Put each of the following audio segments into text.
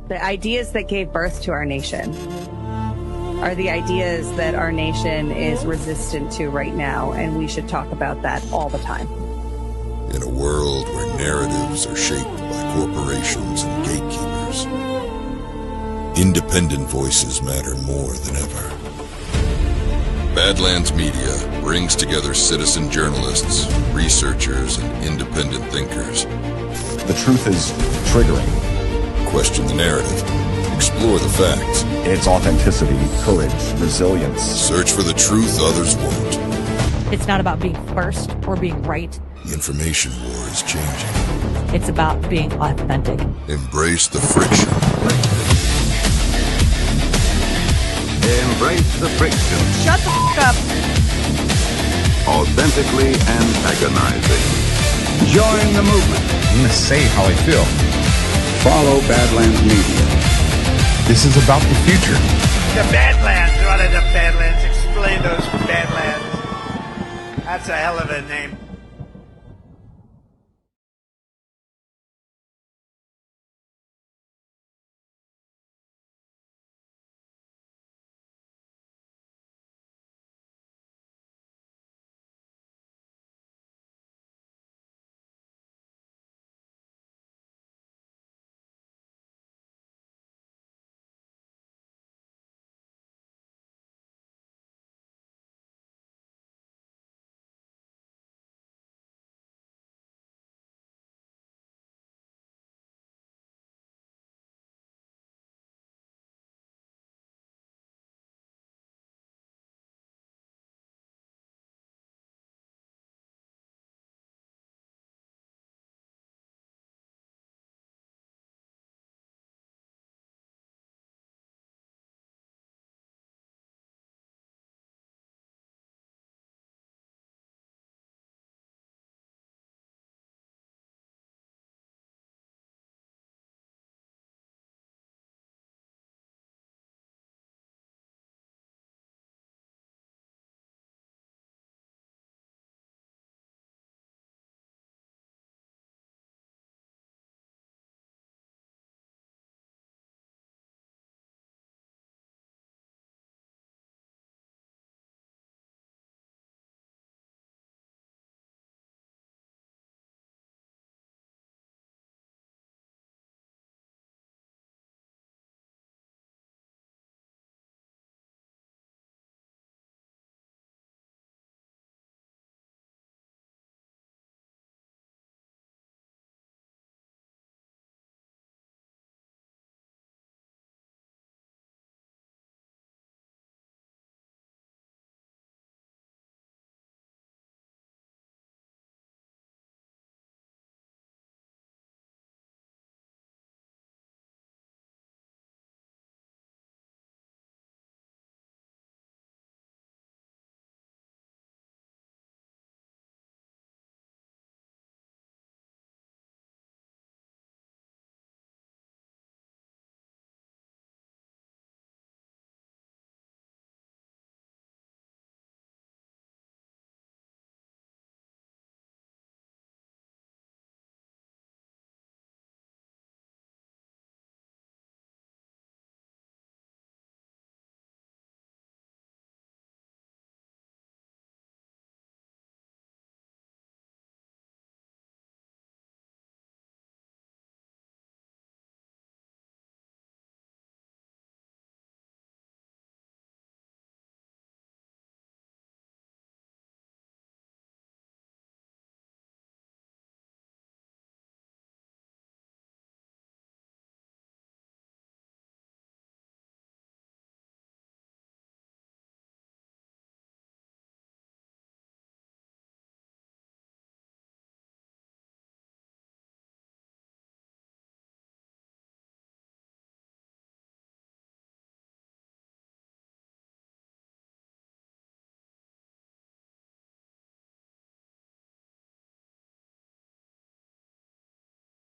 The ideas that gave birth to our nation are the ideas that our nation is resistant to right now, and we should talk about that all the time. In a world where narratives are shaped by corporations and gatekeepers, independent voices matter more than ever. Badlands Media brings together citizen journalists, researchers, and independent thinkers. The truth is triggering. Question the narrative. Explore the facts. It's authenticity, courage, resilience. Search for the truth others won't. It's not about being first or being right. The information war is changing. It's about being authentic. Embrace the friction. Embrace the friction. Shut the f*** up. Authentically antagonizing. Join the movement. I'm going to say how I feel. Follow Badlands Media. This is about the future. The Badlands. What are the Badlands? Explain those Badlands. That's a hell of a name.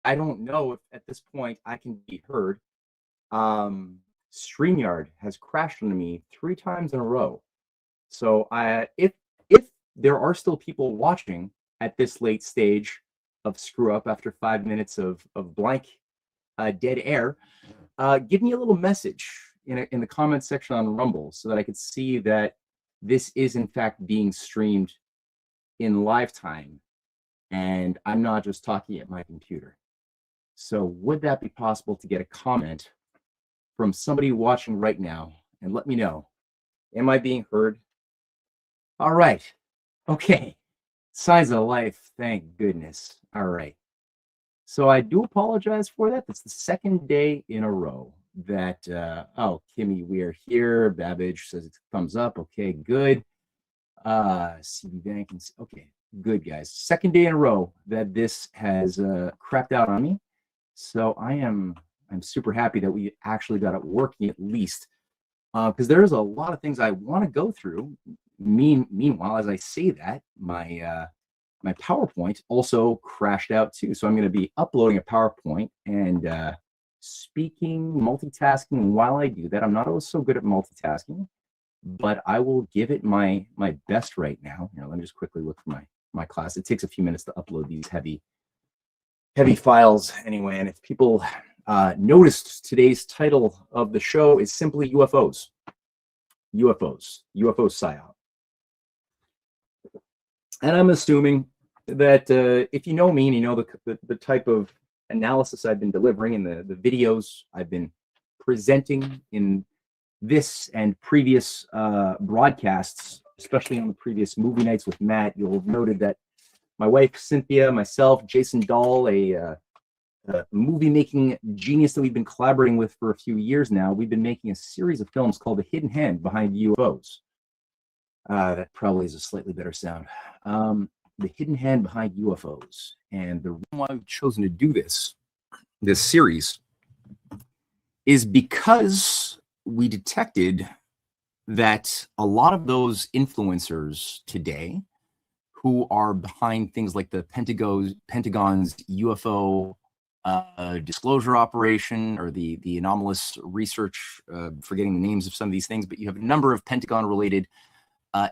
I don't know if at this point I can be heard. StreamYard has crashed on me 3 times in a row. So if there are still people watching at this late stage of screw up after 5 minutes of blank dead air, give me a little message in the comment section on Rumble so that I could see that this is in fact being streamed in live time and I'm not just talking at my computer. So would that be possible to get a comment from somebody watching right now and let me know, am I being heard? All right. Okay. Signs of life. Thank goodness. All right. So I do apologize for that. That's the second day in a row that, oh, Kimmy, we are here. Babbage says it's thumbs up. Okay, good. CB Bank, okay, good, guys. Second day in a row that this has crapped out on me. So I'm super happy that we actually got it working at least. Because there's a lot of things I want to go through. Meanwhile, as I say that, my PowerPoint also crashed out too. So I'm going to be uploading a PowerPoint and speaking, multitasking while I do that. I'm not always so good at multitasking, but I will give it my best right now. Let me just quickly look for my class. It takes a few minutes to upload these heavy files anyway. And if people noticed, today's title of the show is simply UFOs. UFO Psyop. And I'm assuming that if you know me and you know the type of analysis I've been delivering and the videos I've been presenting in this and previous broadcasts, especially on the previous movie nights with Matt, you'll have noted that my wife Cynthia, myself, Jason Dahl, a movie-making genius that we've been collaborating with for a few years now, we've been making a series of films called The Hidden Hand Behind UFOs. That probably is a slightly better sound. The Hidden Hand Behind UFOs. And the reason why I've chosen to do this series is because we detected that a lot of those influencers today who are behind things like the Pentagon's UFO disclosure operation or the anomalous research, forgetting the names of some of these things, but you have a number of Pentagon-related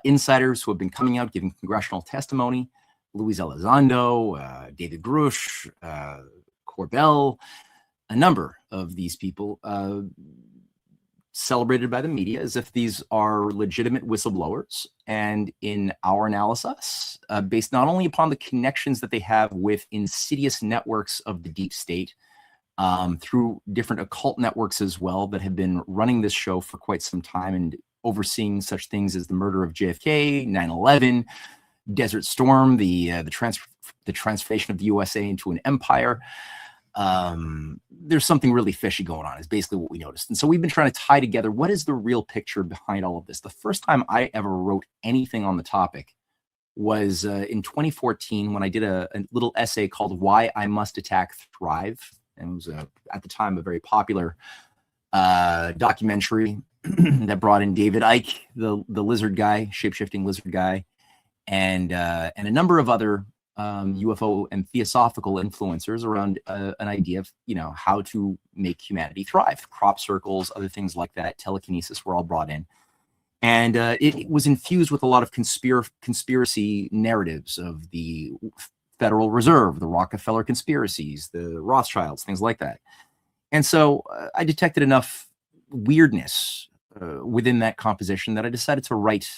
insiders who have been coming out giving congressional testimony. Luis Elizondo, David Grush, Corbell, a number of these people celebrated by the media as if these are legitimate whistleblowers. And in our analysis, based not only upon the connections that they have with insidious networks of the deep state, through different occult networks as well that have been running this show for quite some time and overseeing such things as the murder of JFK, 9/11, Desert Storm, the transformation of the USA into an empire. There's something really fishy going on is basically what we noticed. And so we've been trying to tie together what is the real picture behind all of this. The first time I ever wrote anything on the topic was in 2014 when I did a little essay called Why I Must Attack Thrive. And it was at the time a very popular documentary that brought in David Icke, the lizard guy, shape-shifting lizard guy, and a number of other UFO and theosophical influencers around an idea of, how to make humanity thrive. Crop circles, other things like that, telekinesis were all brought in. And it was infused with a lot of conspiracy narratives of the Federal Reserve, the Rockefeller conspiracies, the Rothschilds, things like that. And so I detected enough weirdness within that composition that I decided to write.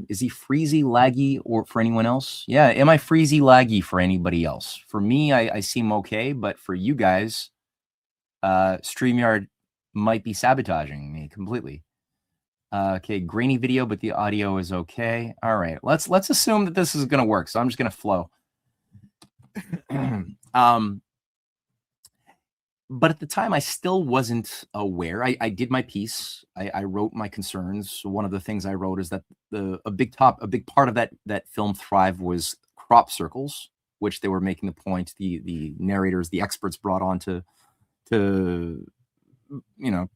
Is he freezy, laggy, or for anyone else? Yeah, am I freezy, laggy for anybody else? For me, I seem okay, but for you guys, StreamYard might be sabotaging me completely. Okay, grainy video, but the audio is okay. All right, let's assume that this is going to work. So I'm just going to flow. But at the time, I still wasn't aware. I did my piece. I wrote my concerns. One of the things I wrote is that a big part of that film Thrive was crop circles, which they were making the point. The narrators, the experts brought on to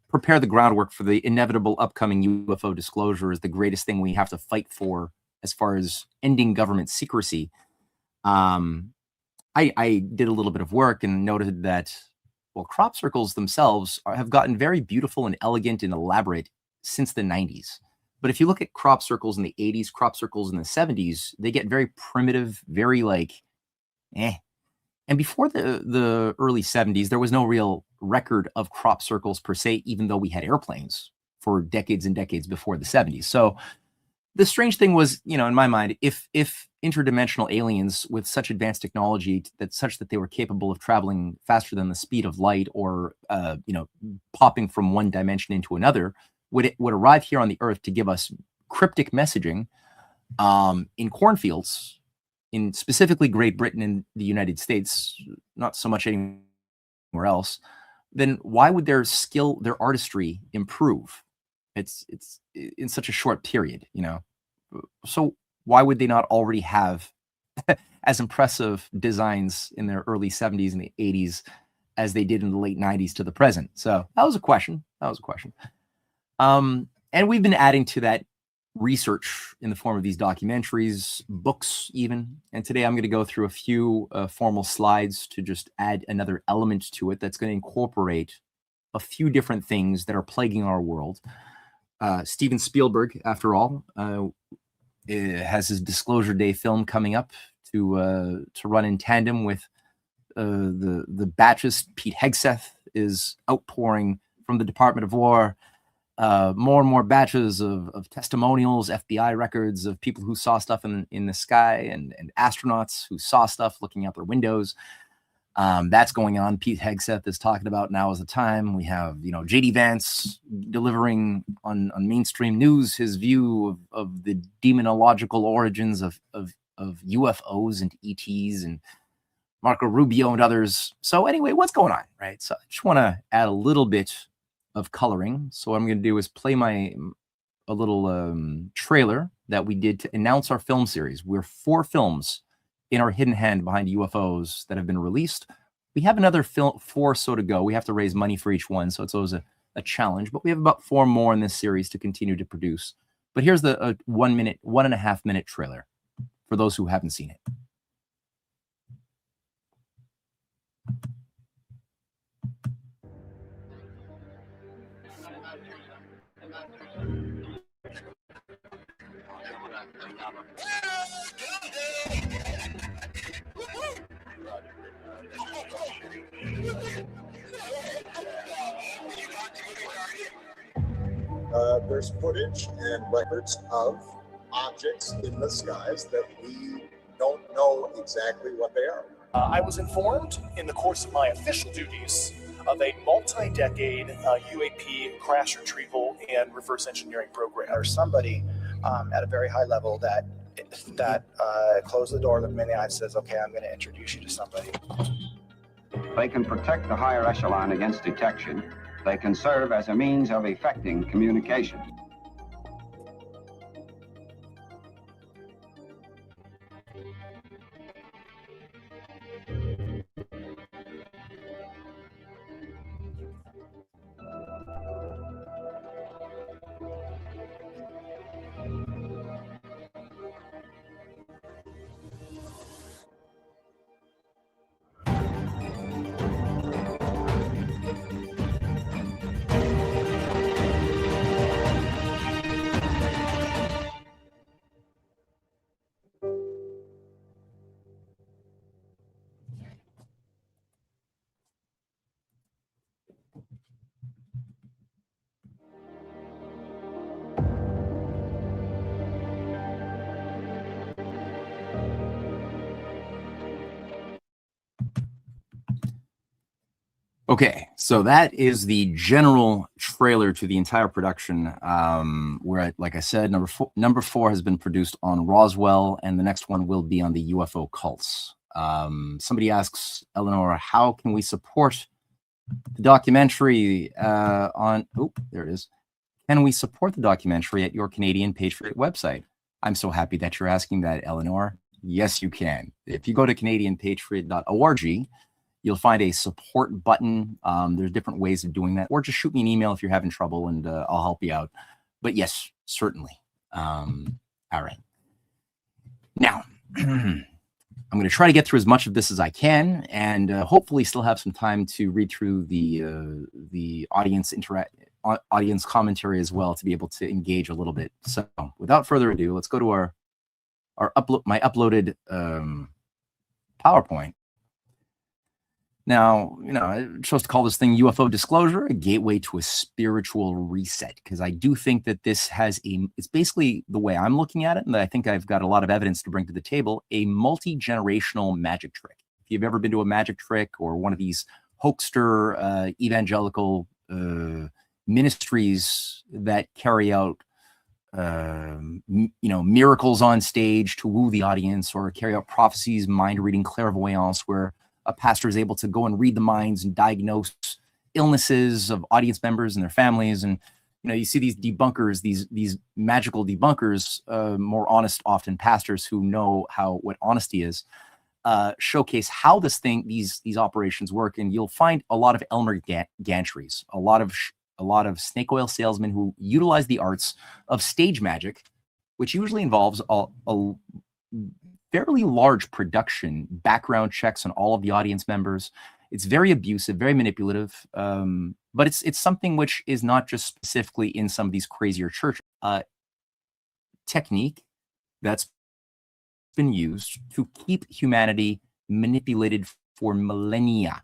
prepare the groundwork for the inevitable upcoming UFO disclosure is the greatest thing we have to fight for as far as ending government secrecy. I did a little bit of work and noted that, well, crop circles themselves have gotten very beautiful and elegant and elaborate since the 90s. But if you look at crop circles in the 80s, crop circles in the 70s, they get very primitive, very And before the early 70s, there was no real record of crop circles per se, even though we had airplanes for decades and decades before the 70s. So the strange thing was, you know, in my mind, if interdimensional aliens with such advanced technology such that they were capable of traveling faster than the speed of light, or you know, popping from one dimension into another, would arrive here on the Earth to give us cryptic messaging in cornfields, in specifically Great Britain and the United States, not so much anywhere else, then why would their skill, their artistry improve? It's in such a short period, you know. So why would they not already have as impressive designs in their early 70s and the 80s as they did in the late 90s to the present? So that was a question. And we've been adding to that research in the form of these documentaries, books even. And today I'm going to go through a few formal slides to just add another element to it that's going to incorporate a few different things that are plaguing our world. Steven Spielberg, after all, has his Disclosure Day film coming up to run in tandem with the batches. Pete Hegseth is outpouring from the Department of War more and more batches of testimonials, FBI records of people who saw stuff in the sky, and astronauts who saw stuff looking out their windows. That's going on. Pete Hegseth is talking about now is the time. We have, you know, JD Vance delivering on mainstream news his view of the demonological origins of UFOs and ETs, and Marco Rubio and others. So anyway, what's going on, right? So I just want to add a little bit of coloring. So what I'm going to do is play a little trailer that we did to announce our film series. We're 4 films in our hidden hand behind UFOs that have been released. We have another 4 so to go. We have to raise money for each one, so it's always a challenge, but we have about 4 more in this series to continue to produce. But here's the 1.5 minute trailer for those who haven't seen it. There's footage and records of objects in the skies that we don't know exactly what they are. I was informed in the course of my official duties of a multi-decade UAP crash retrieval and reverse engineering program. Or somebody at a very high level that closed the door, looked me in the eye and says, okay, I'm going to introduce you to somebody. They can protect the higher echelon against detection. They can serve as a means of effecting communication. Okay, so that is the general trailer to the entire production. Where, like I said, number four has been produced on Roswell, and the next one will be on the UFO cults. Somebody asks, Eleanor, how can we support the documentary on... Oh, there it is. Can we support the documentary at your Canadian Patriot website? I'm so happy that you're asking that, Eleanor. Yes, you can. If you go to canadianpatriot.org, you'll find a support button. There's different ways of doing that, or just shoot me an email if you're having trouble, and I'll help you out. But yes, certainly. All right. Now, I'm going to try to get through as much of this as I can, and hopefully still have some time to read through the audience commentary as well, to be able to engage a little bit. So, without further ado, let's go to my uploaded PowerPoint. Now, I'm supposed to call this thing UFO disclosure, a gateway to a spiritual reset, because I do think that this has it's basically the way I'm looking at it, and I think I've got a lot of evidence to bring to the table, a multi-generational magic trick. If you've ever been to a magic trick or one of these hoaxer evangelical ministries that carry out miracles on stage to woo the audience, or carry out prophecies, mind reading, clairvoyance, where a pastor is able to go and read the minds and diagnose illnesses of audience members and their families. And you see these debunkers, these magical debunkers, more honest often pastors who know what honesty is, showcase how these operations work. And you'll find a lot of Elmer gantries, a lot of snake oil salesmen who utilize the arts of stage magic, which usually involves a fairly large production, background checks on all of the audience members. It's very abusive, very manipulative, but it's something which is not just specifically in some of these crazier churches. Technique that's been used to keep humanity manipulated for millennia.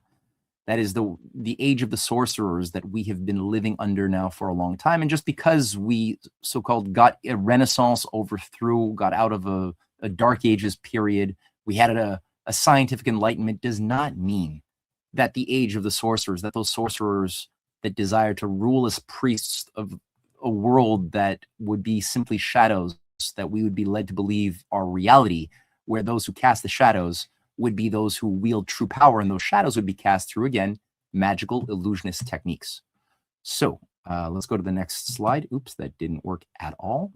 That is the age of the sorcerers that we have been living under now for a long time. And just because we so-called got a renaissance, got out of a dark ages period, we had a scientific enlightenment, does not mean that the age of the sorcerers, that those sorcerers that desire to rule as priests of a world that would be simply shadows, that we would be led to believe are reality, where those who cast the shadows would be those who wield true power, and those shadows would be cast through, again, magical illusionist techniques. So let's go to the next slide. Oops, that didn't work at all.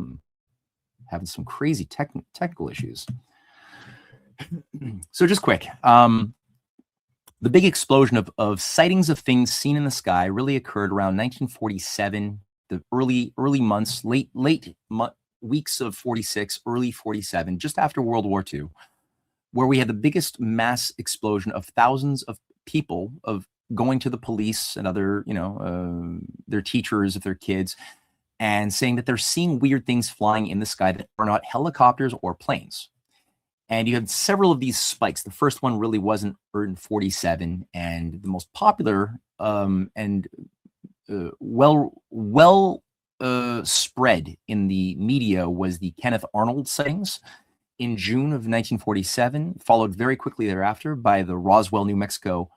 Having some crazy technical issues. So just quick, the big explosion of sightings of things seen in the sky really occurred around 1947, the early months, late weeks of 46, early 47, just after World War II, where we had the biggest mass explosion of thousands of people of going to the police and other, their teachers, if they're kids, and saying that they're seeing weird things flying in the sky that are not helicopters or planes. And you had several of these spikes. The first one really wasn't in 47, and the most popular and spread in the media was the Kenneth Arnold sightings in June of 1947, followed very quickly thereafter by the Roswell, New Mexico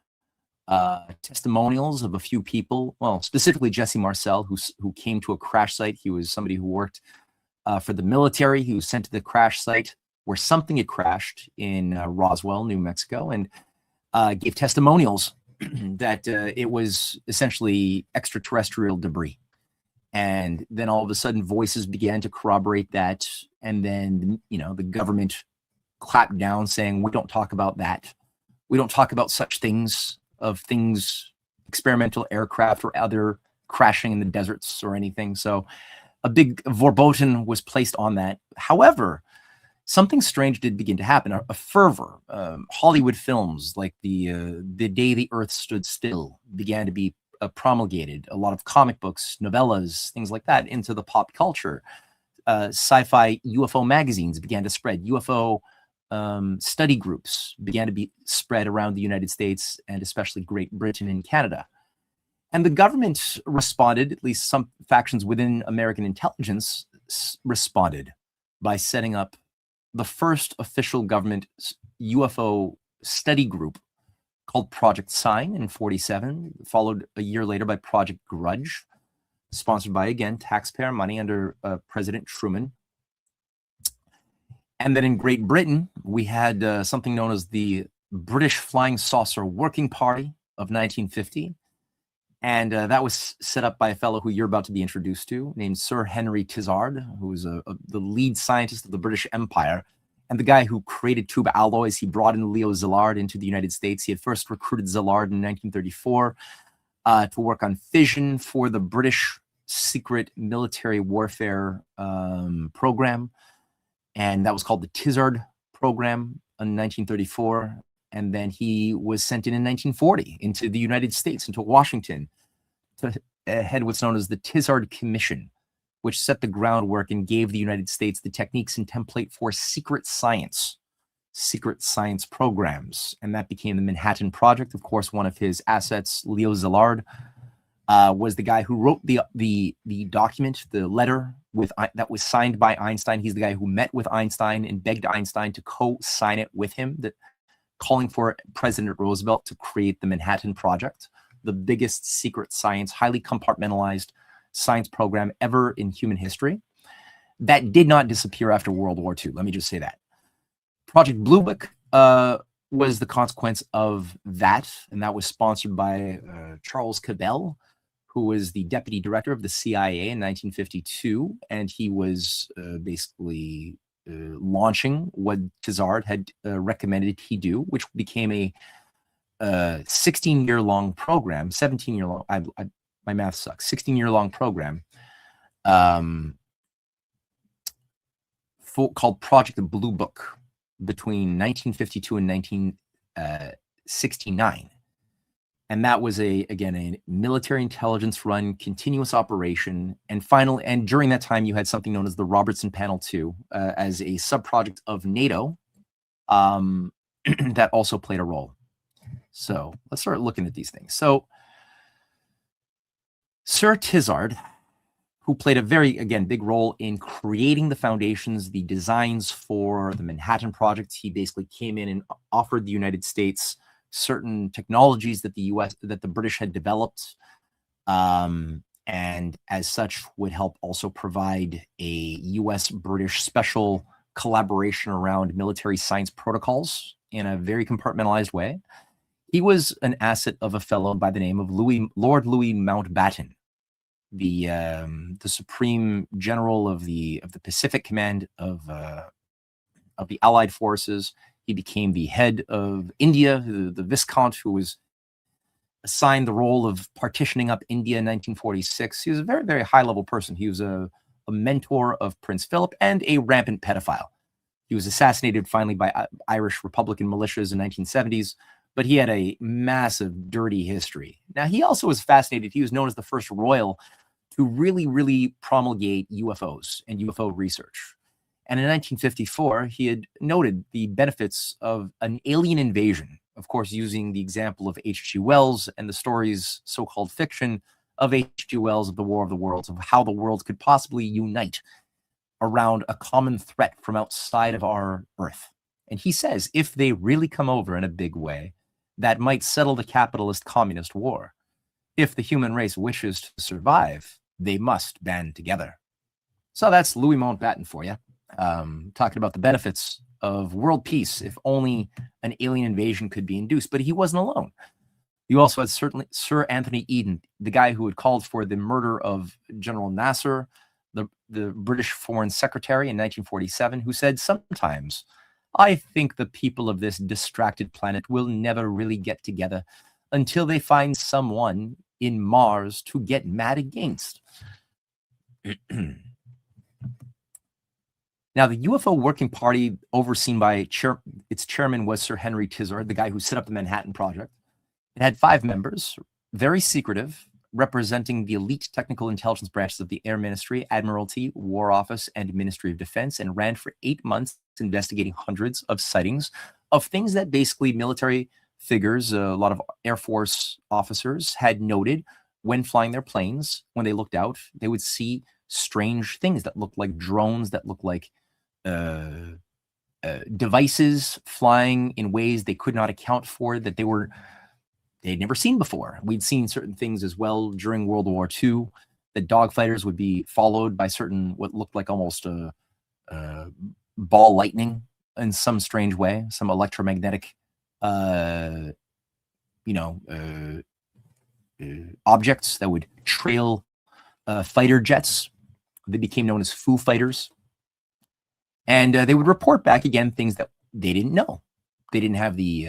testimonials of a few people, well, specifically Jesse Marcel, who came to a crash site. He was somebody who worked for the military. He was sent to the crash site where something had crashed in Roswell, New Mexico, and gave testimonials that it was essentially extraterrestrial debris. And then all of a sudden voices began to corroborate that. And then, the government clapped down, saying, we don't talk about that. We don't talk about such things, experimental aircraft or other crashing in the deserts or anything. So a big verboten was placed on that. However, something strange did begin to happen. A fervor. Hollywood films like the Day the Earth Stood Still began to be promulgated. A lot of comic books, novellas, things like that into the pop culture. Sci-fi UFO magazines began to spread. UFO study groups began to be spread around the United States and especially Great Britain and Canada. And the government responded, at least some factions within American intelligence responded by setting up the first official government UFO study group called Project Sign in 47, followed a year later by Project Grudge, sponsored by, again, taxpayer money under President Truman. And then in Great Britain, we had something known as the British Flying Saucer Working Party of 1950. And that was set up by a fellow who you're about to be introduced to, named Sir Henry Tizard, who was the lead scientist of the British Empire, and the guy who created tube alloys. He brought in Leo Szilard into the United States. He had first recruited Szilard in 1934 to work on fission for the British secret military warfare program. And that was called the Tizard program in 1934. And then he was sent in 1940 into the United States, into Washington, to head what's known as the Tizard Commission, which set the groundwork and gave the United States the techniques and template for secret science secret science programs, and that became the Manhattan Project. Of course, one of his assets, Leo Szilard, was the guy who wrote the document, the letter that was signed by Einstein. He's the guy who met with Einstein and begged Einstein to co-sign it with him, that calling for President Roosevelt to create the Manhattan Project, the biggest secret science, highly compartmentalized science program ever in human history. That did not disappear after World War II. Let me just say that. Project Blue Book was the consequence of that, and that was sponsored by Charles Cabell, who was the deputy director of the CIA in 1952, and he was basically launching what Tizard had recommended he do, which became a 16-year-long program, 17-year-long, my math sucks, 16-year-long program called Project Blue Book between 1952 and 1969. And that was again a military intelligence run continuous operation. And during that time, you had something known as the Robertson Panel 2 as a sub-project of NATO that also played a role. So let's start looking at these things. So Sir Tizard, who played a very, again, big role in creating the foundations, the designs for the Manhattan Project. He basically came in and offered the United States certain technologies that the British had developed, and as such would help also provide a US-British special collaboration around military science protocols in a very compartmentalized way. He was an asset of a fellow by the name of Lord Louis Mountbatten, the Supreme General of the Pacific Command of the Allied forces. He became the head of India, the Viscount, who was assigned the role of partitioning up India in 1946. He was a very, very high-level person. He was a mentor of Prince Philip and a rampant pedophile. He was assassinated finally by Irish Republican militias in 1970s, but he had a massive, dirty history. Now, he also was fascinated. He was known as the first royal to really, really promulgate UFOs and UFO research. And in 1954, he had noted the benefits of an alien invasion, of course, using the example of H.G. Wells and the stories, so-called fiction, of H.G. Wells of the War of the Worlds, of how the world could possibly unite around a common threat from outside of our Earth. And he says, if they really come over in a big way, that might settle the capitalist communist war. If the human race wishes to survive, they must band together. So that's Louis Mountbatten for you. Talking about the benefits of world peace if only an alien invasion could be induced. But he wasn't alone. You also had certainly Sir Anthony Eden, the guy who had called for the murder of General Nasser, the British Foreign Secretary in 1947, who said, sometimes I think the people of this distracted planet will never really get together until they find someone in Mars to get mad against. Now, the UFO Working Party, overseen by its chairman, was Sir Henry Tizard, the guy who set up the Manhattan Project. It had 5 members, very secretive, representing the elite technical intelligence branches of the Air Ministry, Admiralty, War Office, and Ministry of Defense, and ran for 8 months investigating hundreds of sightings of things that basically military figures, a lot of Air Force officers had noted when flying their planes. When they looked out, they would see strange things that looked like drones, that looked like devices flying in ways they could not account for, that they'd never seen before. We'd seen certain things as well during World War II, that dogfighters would be followed by certain, what looked like almost ball lightning in some strange way, some electromagnetic, objects that would trail fighter jets. They became known as Foo Fighters. And they would report back again things that they didn't know. They didn't have the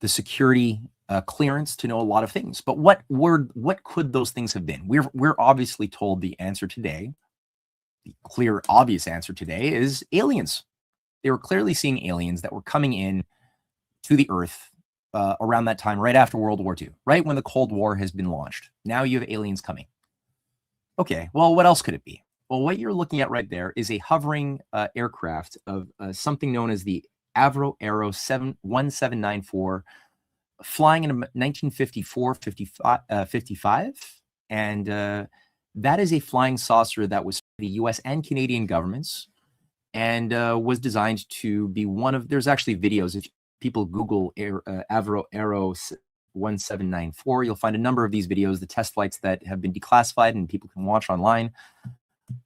security clearance to know a lot of things. But what could those things have been? We're obviously told the answer today, the clear, obvious answer today, is aliens. They were clearly seeing aliens that were coming in to the Earth around that time, right after World War II, right when the Cold War has been launched. Now you have aliens coming. Okay, well, what else could it be? Well, what you're looking at right there is a hovering aircraft of something known as the Avro Aero 1794, flying in 1954, 55. And that is a flying saucer that was the US and Canadian governments, and was designed to be one of, there's actually videos. If people Google Avro Aero 1794, you'll find a number of these videos, the test flights that have been declassified and people can watch online.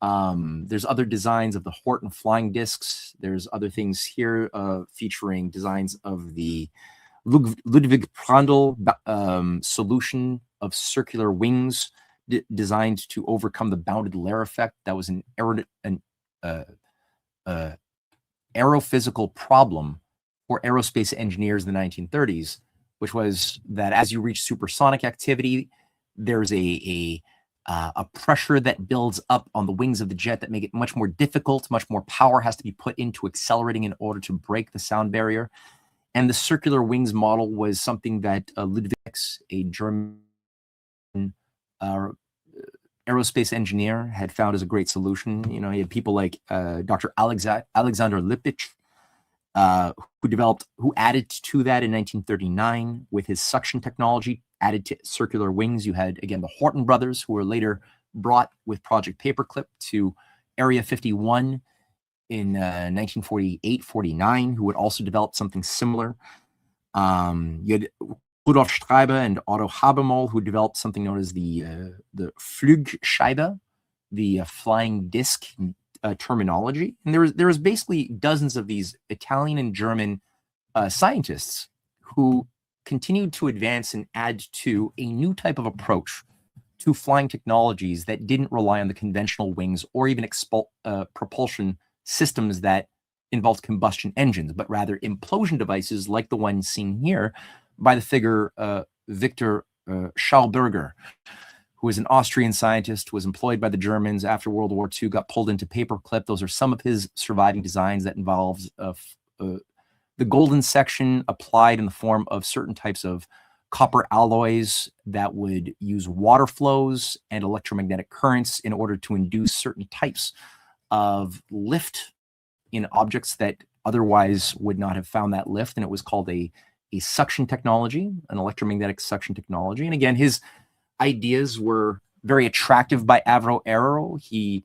There's other designs of the Horton flying discs. There's other things here featuring designs of the Ludwig Prandtl solution of circular wings designed to overcome the bounded layer effect. That was an aerophysical problem for aerospace engineers in the 1930s, which was that as you reach supersonic activity, there's a pressure that builds up on the wings of the jet that make it much more difficult. Much more power has to be put into accelerating in order to break the sound barrier. And the circular wings model was something that Ludwig, a German aerospace engineer, had found as a great solution. You know, he had people like Dr. Alexander Lippisch, who added to that in 1939 with his suction technology, added to circular wings. You had, again, the Horton brothers, who were later brought with Project Paperclip to Area 51 in 1948-49, who would also develop something similar. You had Rudolf Streiber and Otto Habermohl, who developed something known as the Flugscheibe, the flying disc terminology. And there was basically dozens of these Italian and German scientists who continued to advance and add to a new type of approach to flying technologies that didn't rely on the conventional wings or even propulsion systems that involved combustion engines, but rather implosion devices like the one seen here by the figure Victor Schauberger, who was an Austrian scientist, was employed by the Germans after World War II, got pulled into Paperclip. Those are some of his surviving designs that involves the golden section applied in the form of certain types of copper alloys that would use water flows and electromagnetic currents in order to induce certain types of lift in objects that otherwise would not have found that lift. And it was called a suction technology, an electromagnetic suction technology. And again, his ideas were very attractive by Avro Aero. He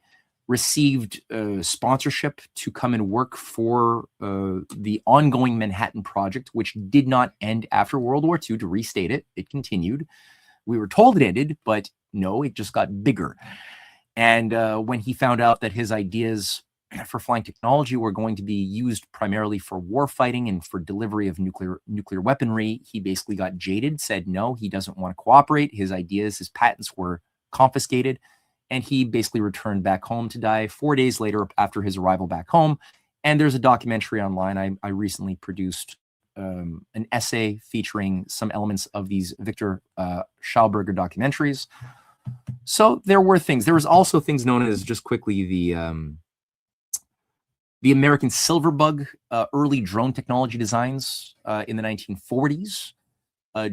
received sponsorship to come and work for the ongoing Manhattan Project, which did not end after World War II. To restate it, it continued. We were told it ended, but no, it just got bigger. And when he found out that his ideas for flying technology were going to be used primarily for war fighting and for delivery of nuclear weaponry, he basically got jaded, said no, he doesn't want to cooperate. His ideas, his patents were confiscated, and he basically returned back home to die 4 days later after his arrival back home. And there's a documentary online. I recently produced an essay featuring some elements of these Victor Schauberger documentaries. So there were things. There was also things known as, just quickly, the American Silverbug early drone technology designs in the 1940s.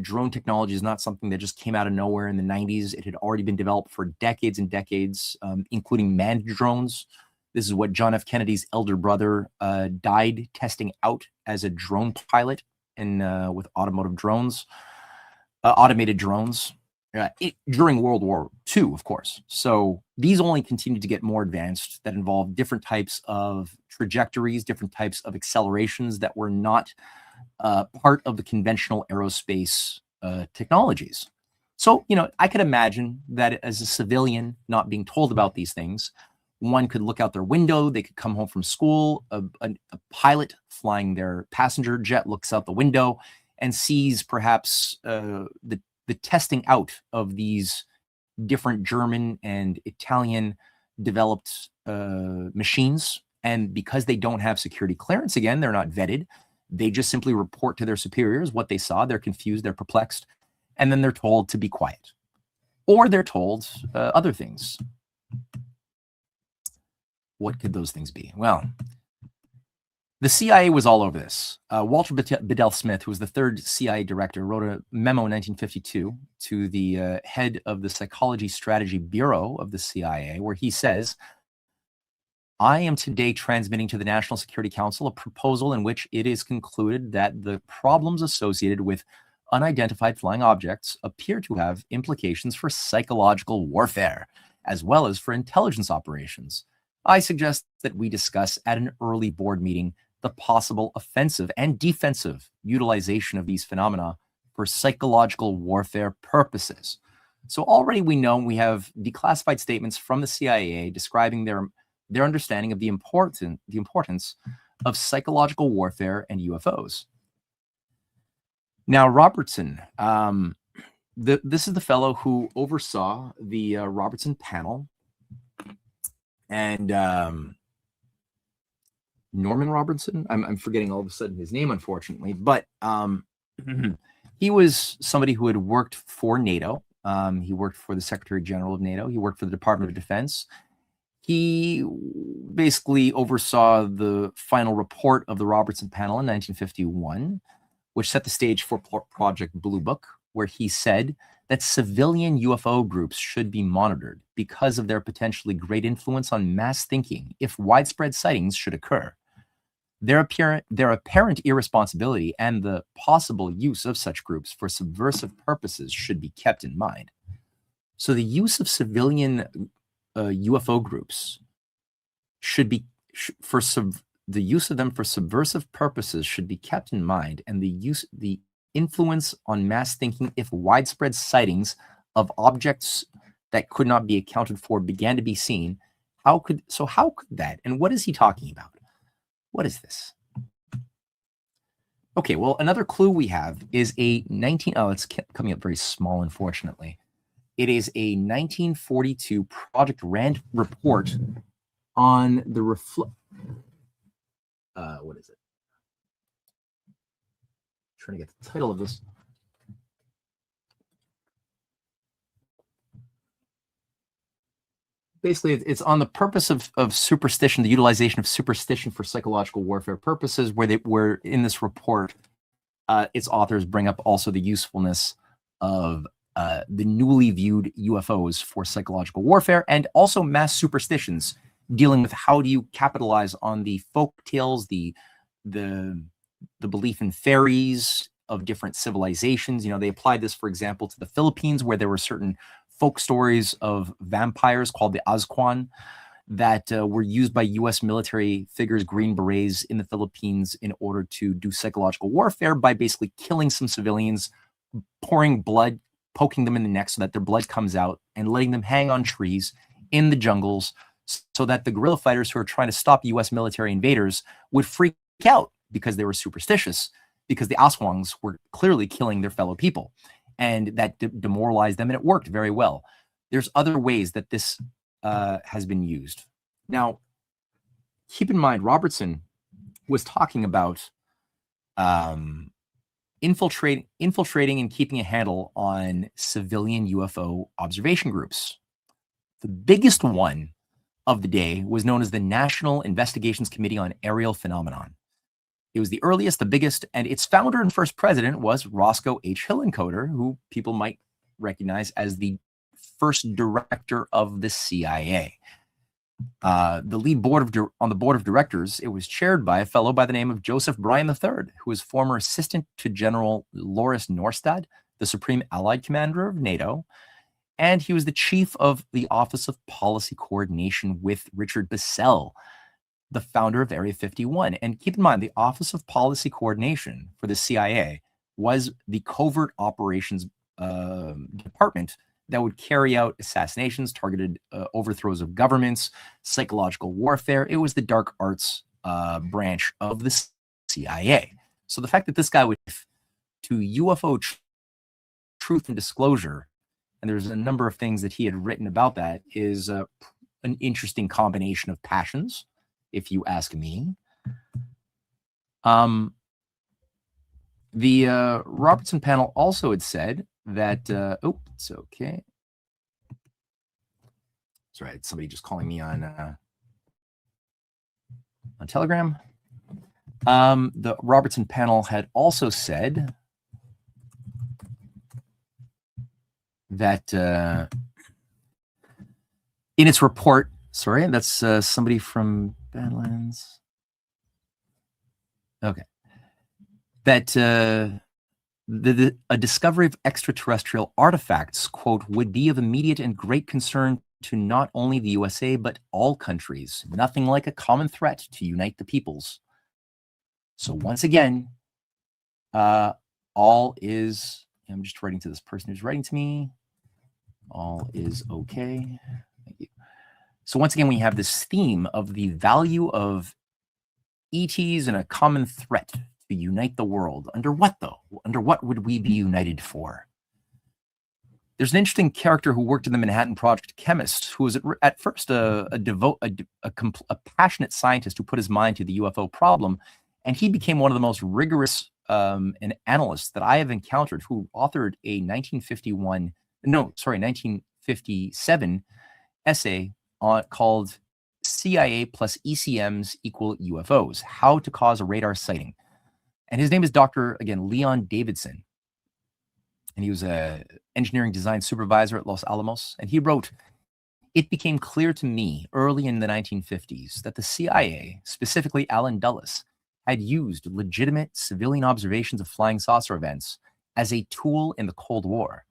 Drone technology is not something that just came out of nowhere in the 90s. It had already been developed for decades and decades, including manned drones. This is what John F. Kennedy's elder brother died testing out as a drone pilot with automated drones. During World War II, of course. So these only continued to get more advanced, that involved different types of trajectories, different types of accelerations that were not part of the conventional aerospace technologies. So, I could imagine that as a civilian not being told about these things, one could look out their window, they could come home from school, a pilot flying their passenger jet looks out the window and sees perhaps the testing out of these different German and Italian developed machines. And because they don't have security clearance, again, they're not vetted. They just simply report to their superiors what they saw. They're confused, they're perplexed, and then they're told to be quiet. Or they're told other things. What could those things be? Well, the CIA was all over this. Walter Bedell Smith, who was the third CIA director, wrote a memo in 1952 to the head of the Psychology Strategy Bureau of the CIA, where he says I am today transmitting to the National Security Council a proposal in which it is concluded that the problems associated with unidentified flying objects appear to have implications for psychological warfare, as well as for intelligence operations. I suggest that we discuss at an early board meeting the possible offensive and defensive utilization of these phenomena for psychological warfare purposes. So already we know we have declassified statements from the CIA describing their understanding of the importance of psychological warfare and UFOs. Now, Robertson, this is the fellow who oversaw the Robertson panel, and Norman Robertson, I'm forgetting all of a sudden his name, unfortunately, but he was somebody who had worked for NATO. He worked for the Secretary General of NATO. He worked for the Department of Defense. He basically oversaw the final report of the Robertson panel in 1951, which set the stage for Project Blue Book, where he said that civilian UFO groups should be monitored because of their potentially great influence on mass thinking if widespread sightings should occur. Their apparent irresponsibility and the possible use of such groups for subversive purposes should be kept in mind. So the use of civilian UFO groups should be the use of them for subversive purposes should be kept in mind, and the influence on mass thinking if widespread sightings of objects that could not be accounted for began to be seen. How could that? And what is he talking about? What is this? Okay, well, another clue we have is it's coming up very small, unfortunately. It is a 1942 Project Rand report on the what is it? Trying to get the title of this. Basically, it's on the purpose of superstition, the utilization of superstition for psychological warfare purposes, where in this report, its authors bring up also the usefulness of the newly viewed UFOs for psychological warfare, and also mass superstitions, dealing with how do you capitalize on the folk tales, the belief in fairies of different civilizations. You know, they applied this, for example, to the Philippines, where there were certain folk stories of vampires called the Azquan that were used by U.S. military figures, Green Berets in the Philippines, in order to do psychological warfare by basically killing some civilians, pouring blood, poking them in the neck so that their blood comes out, and letting them hang on trees in the jungles so that the guerrilla fighters who are trying to stop U.S. military invaders would freak out because they were superstitious, because the Aswangs were clearly killing their fellow people. And that demoralized them, and it worked very well. There's other ways that this has been used. Now, keep in mind, Robertson was talking about infiltrating and keeping a handle on civilian UFO observation groups. The biggest one of the day was known as the National Investigations Committee on Aerial Phenomenon. It was the earliest, the biggest, and its founder and first president was Roscoe H. Hillenkoetter, who people might recognize as the first director of the CIA. The lead on the board of directors, it was chaired by a fellow by the name of Joseph Bryan III, who was former assistant to General Loris Norstad, the Supreme Allied Commander of NATO, and he was the chief of the Office of Policy Coordination with Richard Bissell, the founder of Area 51. And keep in mind, the Office of Policy Coordination for the CIA was the covert operations department that would carry out assassinations, targeted overthrows of governments, psychological warfare. It was the dark arts branch of the CIA. So the fact that this guy would to UFO truth and disclosure, and there's a number of things that he had written about that, is an interesting combination of passions, if you ask me. The Robertson panel also had said that, it's okay. That's right. Somebody just calling me on Telegram. The Robertson panel had also said that in its report, Sorry, that's somebody from Badlands. Okay. That a discovery of extraterrestrial artifacts, quote, would be of immediate and great concern to not only the USA, but all countries. Nothing like a common threat to unite the peoples. So once again, all is, I'm just writing to this person who's writing to me. All is okay. Thank you. So once again, we have this theme of the value of ETs and a common threat to unite the world. Under what, though? Under what would we be united for? There's an interesting character who worked in the Manhattan Project, chemist, who was at first a passionate scientist who put his mind to the UFO problem, and he became one of the most rigorous analysts that I have encountered, who authored a 1957 essay called CIA plus ECMs equal UFOs, How to Cause a Radar Sighting. And his name is Dr. Leon Davidson. And he was a engineering design supervisor at Los Alamos. And he wrote, "It became clear to me early in the 1950s that the CIA, specifically Alan Dulles, had used legitimate civilian observations of flying saucer events as a tool in the Cold War.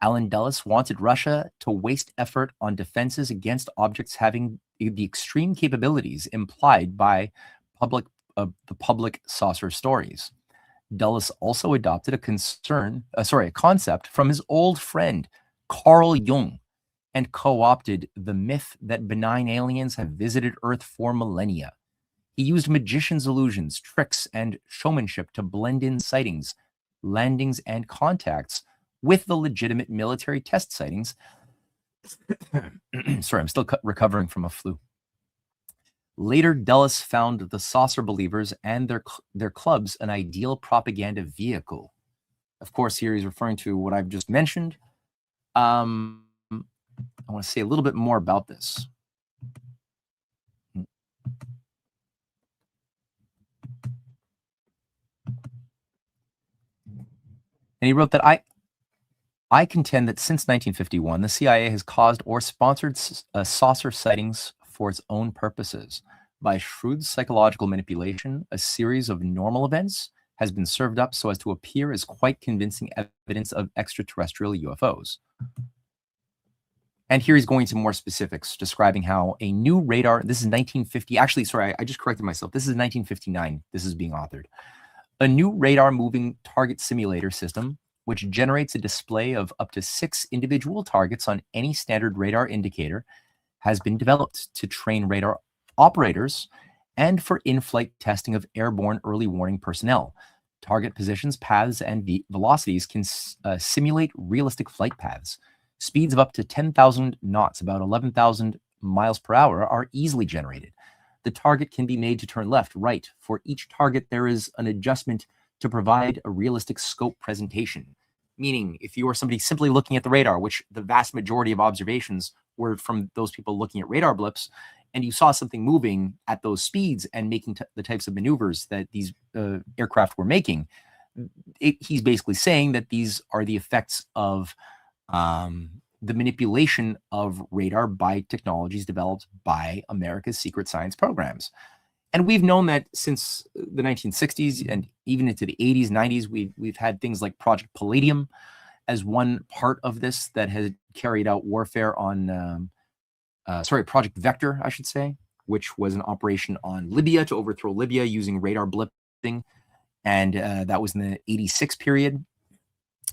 Alan Dulles wanted Russia to waste effort on defenses against objects having the extreme capabilities implied by the public saucer stories. Dulles also adopted a concept from his old friend Carl Jung, and co-opted the myth that benign aliens have visited Earth for millennia. He used magician's illusions, tricks, and showmanship to blend in sightings, landings, and contacts with the legitimate military test sightings." Sorry, I'm still recovering from a flu. Later, Dulles found the saucer believers and their clubs an ideal propaganda vehicle. Of course, here he's referring to what I've just mentioned. I want to say a little bit more about this. And he wrote that I contend that since 1951, the CIA has caused or sponsored saucer sightings for its own purposes. By shrewd psychological manipulation, a series of normal events has been served up so as to appear as quite convincing evidence of extraterrestrial UFOs. And here he's going to more specifics, describing how a new radar, this is 1950, actually, sorry, I just corrected myself. This is 1959, this is being authored. A new radar moving target simulator system, which generates a display of up to 6 individual targets on any standard radar indicator, has been developed to train radar operators and for in-flight testing of airborne early warning personnel. Target positions, paths, and velocities can simulate realistic flight paths. Speeds of up to 10,000 knots, about 11,000 miles per hour, are easily generated. The target can be made to turn left, right. For each target, there is an adjustment to provide a realistic scope presentation. Meaning, if you are somebody simply looking at the radar, which the vast majority of observations were from those people looking at radar blips, and you saw something moving at those speeds and making the types of maneuvers that these aircraft were making, he's basically saying that these are the effects of the manipulation of radar by technologies developed by America's secret science programs. And we've known that since the 1960s and even into the 80s, 90s, we've had things like Project Palladium as one part of this that has carried out warfare on, Project Vector, I should say, which was an operation on Libya to overthrow Libya using radar blipping. And that was in the 86 period.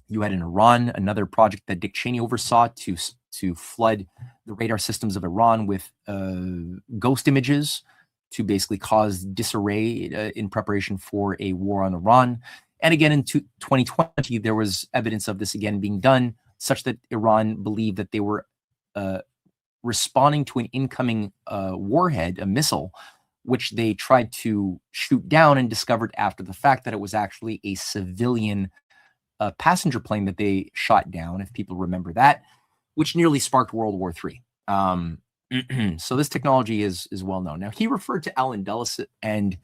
You had in Iran another project that Dick Cheney oversaw to flood the radar systems of Iran with ghost images to basically cause disarray in preparation for a war on Iran. And again, in 2020, there was evidence of this again being done, such that Iran believed that they were responding to an incoming warhead, a missile, which they tried to shoot down and discovered after the fact that it was actually a civilian passenger plane that they shot down, if people remember that, which nearly sparked World War III. So this technology is well known. Now, he referred to Alan Dulles and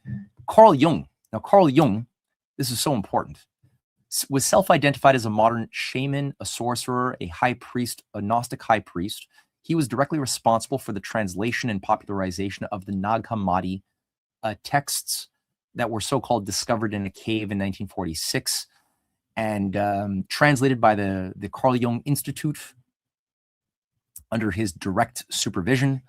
Carl Jung. Now, Carl Jung, this is so important, was self-identified as a modern shaman, a sorcerer, a high priest, a Gnostic high priest. he was directly responsible for the translation and popularization of the Nag Hammadi texts that were so-called discovered in a cave in 1946 and translated by the Carl Jung Institute under his direct supervision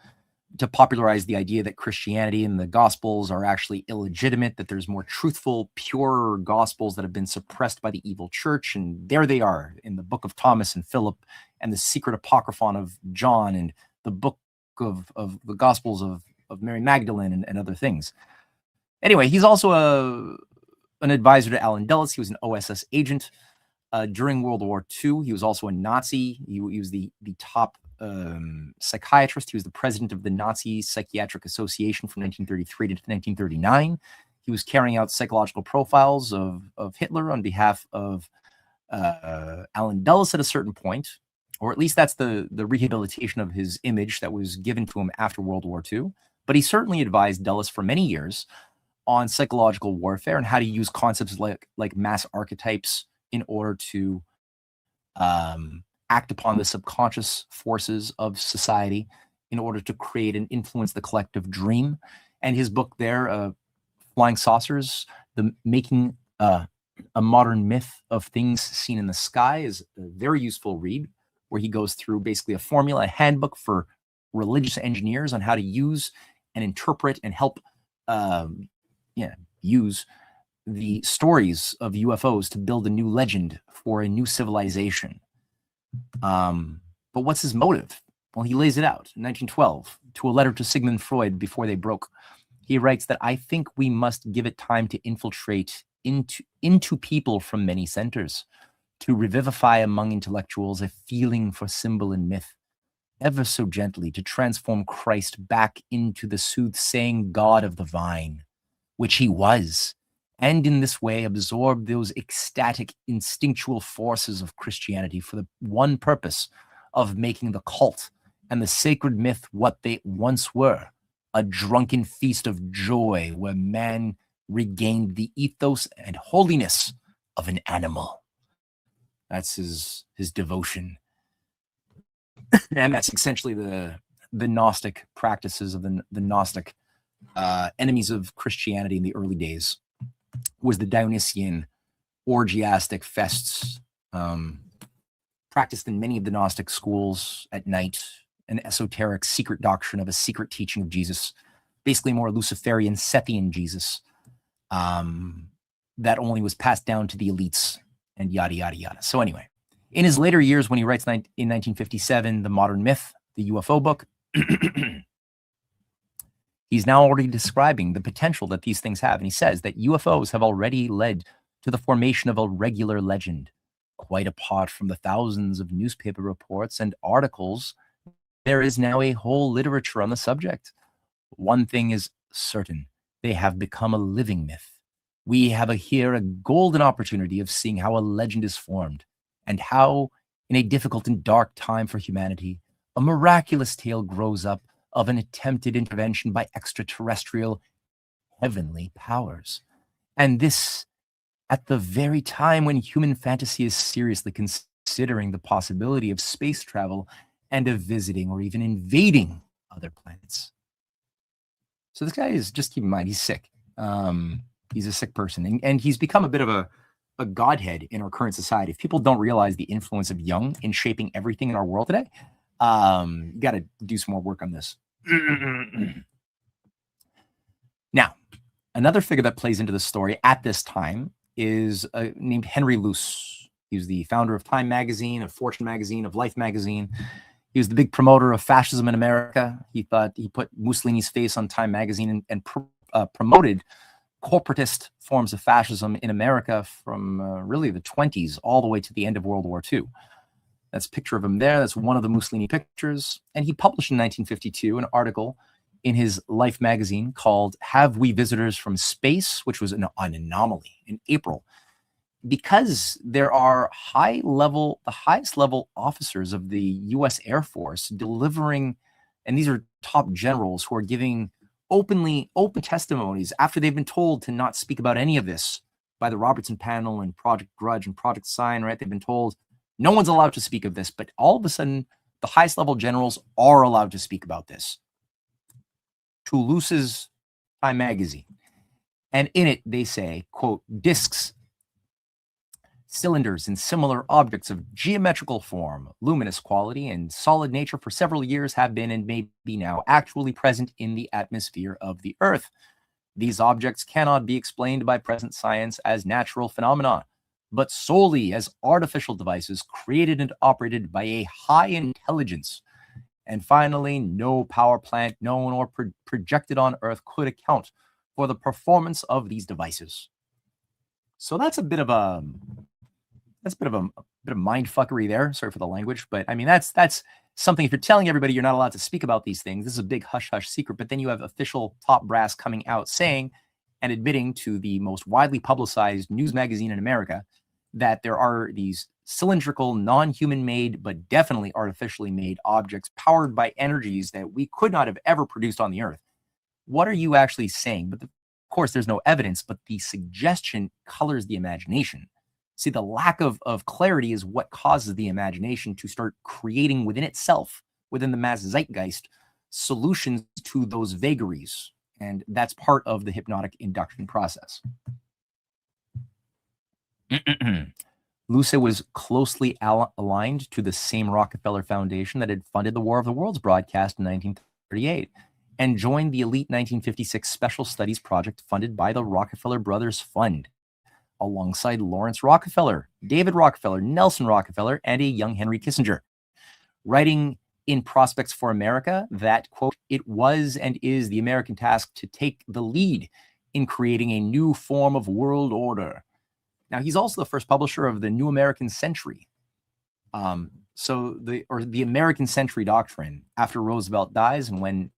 to popularize the idea that Christianity and the Gospels are actually illegitimate, that there's more truthful, pure Gospels that have been suppressed by the evil church. And there they are in the book of Thomas and Philip and the secret apocryphon of John and the book of the Gospels of Mary Magdalene and other things. Anyway, he's also an advisor to Allen Dulles. He was an OSS agent during World War II. He was also a Nazi. He was the top psychiatrist. He was the president of the Nazi Psychiatric Association from 1933 to 1939. He was carrying out psychological profiles of Hitler on behalf of Allen Dulles at a certain point, or at least that's the rehabilitation of his image that was given to him after World War II. But he certainly advised Dulles for many years on psychological warfare and how to use concepts like mass archetypes in order to act upon the subconscious forces of society in order to create and influence the collective dream. And his book there, Flying Saucers, the Making a Modern Myth of Things Seen in the Sky, is a very useful read, where he goes through basically a formula, a handbook for religious engineers on how to use and interpret and help use the stories of UFOs to build a new legend for a new civilization. But what's his motive? Well, he lays it out in 1912 to a letter to Sigmund Freud before they broke. He writes that I think we must give it time to infiltrate into people from many centers, to revivify among intellectuals a feeling for symbol and myth, ever so gently to transform Christ back into the soothsaying God of the vine, which he was, and in this way absorb those ecstatic, instinctual forces of Christianity for the one purpose of making the cult and the sacred myth what they once were, a drunken feast of joy where man regained the ethos and holiness of an animal. That's his devotion. And that's essentially the Gnostic practices of the Gnostic enemies of Christianity in the early days, was the Dionysian orgiastic fests practiced in many of the Gnostic schools at night, an esoteric secret doctrine of a secret teaching of Jesus, basically more Luciferian, Sethian Jesus, that only was passed down to the elites and yada, yada, yada. So anyway, in his later years, when he writes in 1957, The Modern Myth, the UFO book, he's now already describing the potential that these things have. And he says that UFOs have already led to the formation of a regular legend. Quite apart from the thousands of newspaper reports and articles, there is now a whole literature on the subject. One thing is certain, they have become a living myth. We have here a golden opportunity of seeing how a legend is formed, and how, in a difficult and dark time for humanity, a miraculous tale grows up of an attempted intervention by extraterrestrial heavenly powers. And this at the very time when human fantasy is seriously considering the possibility of space travel and of visiting or even invading other planets. So this guy is, just keep in mind, he's sick. He's a sick person, and he's become a bit of a godhead in our current society. If people don't realize the influence of Jung in shaping everything in our world today, you got to do some more work on this. Now, another figure that plays into the story at this time is named Henry Luce. He was the founder of Time magazine, of Fortune magazine, of Life magazine. He was the big promoter of fascism in America. He thought he put Mussolini's face on Time magazine and promoted corporatist forms of fascism in America from really the 1920s all the way to the end of World War II. That's a picture of him there. That's one of the Mussolini pictures. And he published in 1952 an article in his Life magazine called Have We Visitors from Space, which was an anomaly in April, because there are the highest level officers of the U.S. Air Force delivering, and these are top generals who are giving open testimonies after they've been told to not speak about any of this by the Robertson panel and Project Grudge and Project Sign, right? They've been told no one's allowed to speak of this, but all of a sudden the highest level generals are allowed to speak about this. Toulouse's Time magazine. And in it, they say, quote, discs, cylinders, and similar objects of geometrical form, luminous quality, and solid nature for several years have been and may be now actually present in the atmosphere of the Earth. These objects cannot be explained by present science as natural phenomena, but solely as artificial devices created and operated by a high intelligence. And finally, no power plant known or projected on Earth could account for the performance of these devices. So that's a bit of a mind fuckery there. Sorry for the language, but I mean that's something. If you're telling everybody you're not allowed to speak about these things, this is a big hush hush secret. But then you have official top brass coming out saying and admitting to the most widely publicized news magazine in America that there are these cylindrical, non-human made, but definitely artificially made objects powered by energies that we could not have ever produced on the Earth. What are you actually saying? But of course, there's no evidence, but the suggestion colors the imagination. See, the lack of clarity is what causes the imagination to start creating within itself, within the mass zeitgeist, solutions to those vagaries. And that's part of the hypnotic induction process. Luce was closely aligned to the same Rockefeller Foundation that had funded the War of the Worlds broadcast in 1938 and joined the elite 1956 Special Studies Project funded by the Rockefeller Brothers Fund, alongside Lawrence Rockefeller, David Rockefeller, Nelson Rockefeller, and a young Henry Kissinger. Writing in Prospects for America that, quote, it was and is the American task to take the lead in creating a new form of world order. Now, he's also the first publisher of the New American Century. So the American Century Doctrine, after Roosevelt dies and when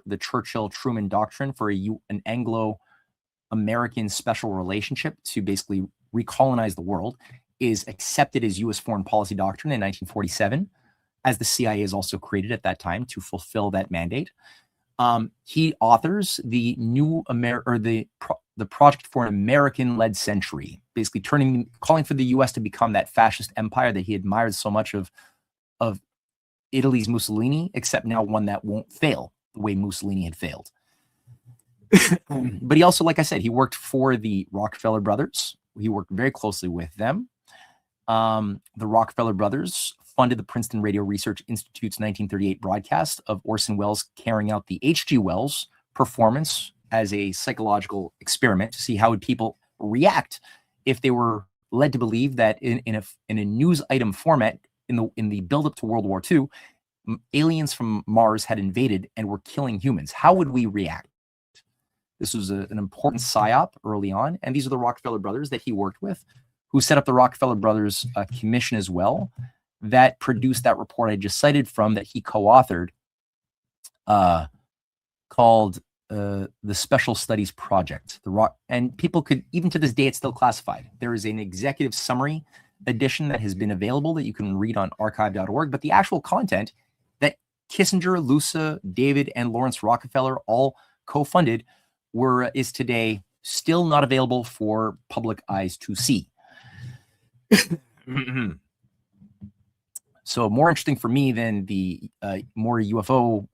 the Churchill-Truman Doctrine for an Anglo-American special relationship to basically recolonize the world is accepted as U.S. foreign policy doctrine in 1947, as the CIA is also created at that time to fulfill that mandate. He authors the the Project for an American-led Century, basically calling for the U.S. to become that fascist empire that he admired so much of Italy's Mussolini, except now one that won't fail the way Mussolini had failed. But he also, like I said, he worked for the Rockefeller brothers. He worked very closely with them. The Rockefeller brothers funded the Princeton Radio Research Institute's 1938 broadcast of Orson Welles carrying out the H.G. Wells performance as a psychological experiment to see how would people react if they were led to believe that in a news item format in the buildup to World War II, aliens from Mars had invaded and were killing humans. How would we react? This was an important psyop early on, and these are the Rockefeller brothers that he worked with, who set up the Rockefeller Brothers Commission as well, that produced that report I just cited from that he co-authored, called the Special Studies Project. And people could, even to this day, it's still classified. There is an executive summary edition that has been available that you can read on archive.org, but the actual content that Kissinger, Luce, David, and Lawrence Rockefeller all co-funded is today still not available for public eyes to see. So more interesting for me than the more UFO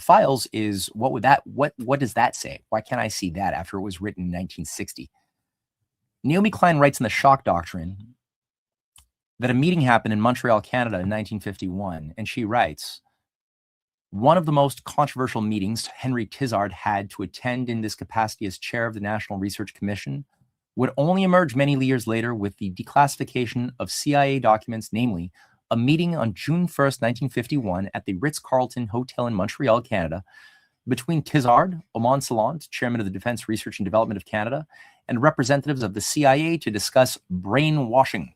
files is what does that say? Why can't I see that after it was written in 1960? Naomi Klein writes in The Shock Doctrine that a meeting happened in Montreal, Canada in 1951, and she writes, one of the most controversial meetings Henry Tizard had to attend in this capacity as chair of the National Research Commission would only emerge many years later with the declassification of CIA documents, namely a meeting on June 1st, 1951 at the Ritz-Carlton Hotel in Montreal, Canada, between Tizard, Omon Salant, chairman of the Defense Research and Development of Canada, and representatives of the CIA to discuss brainwashing.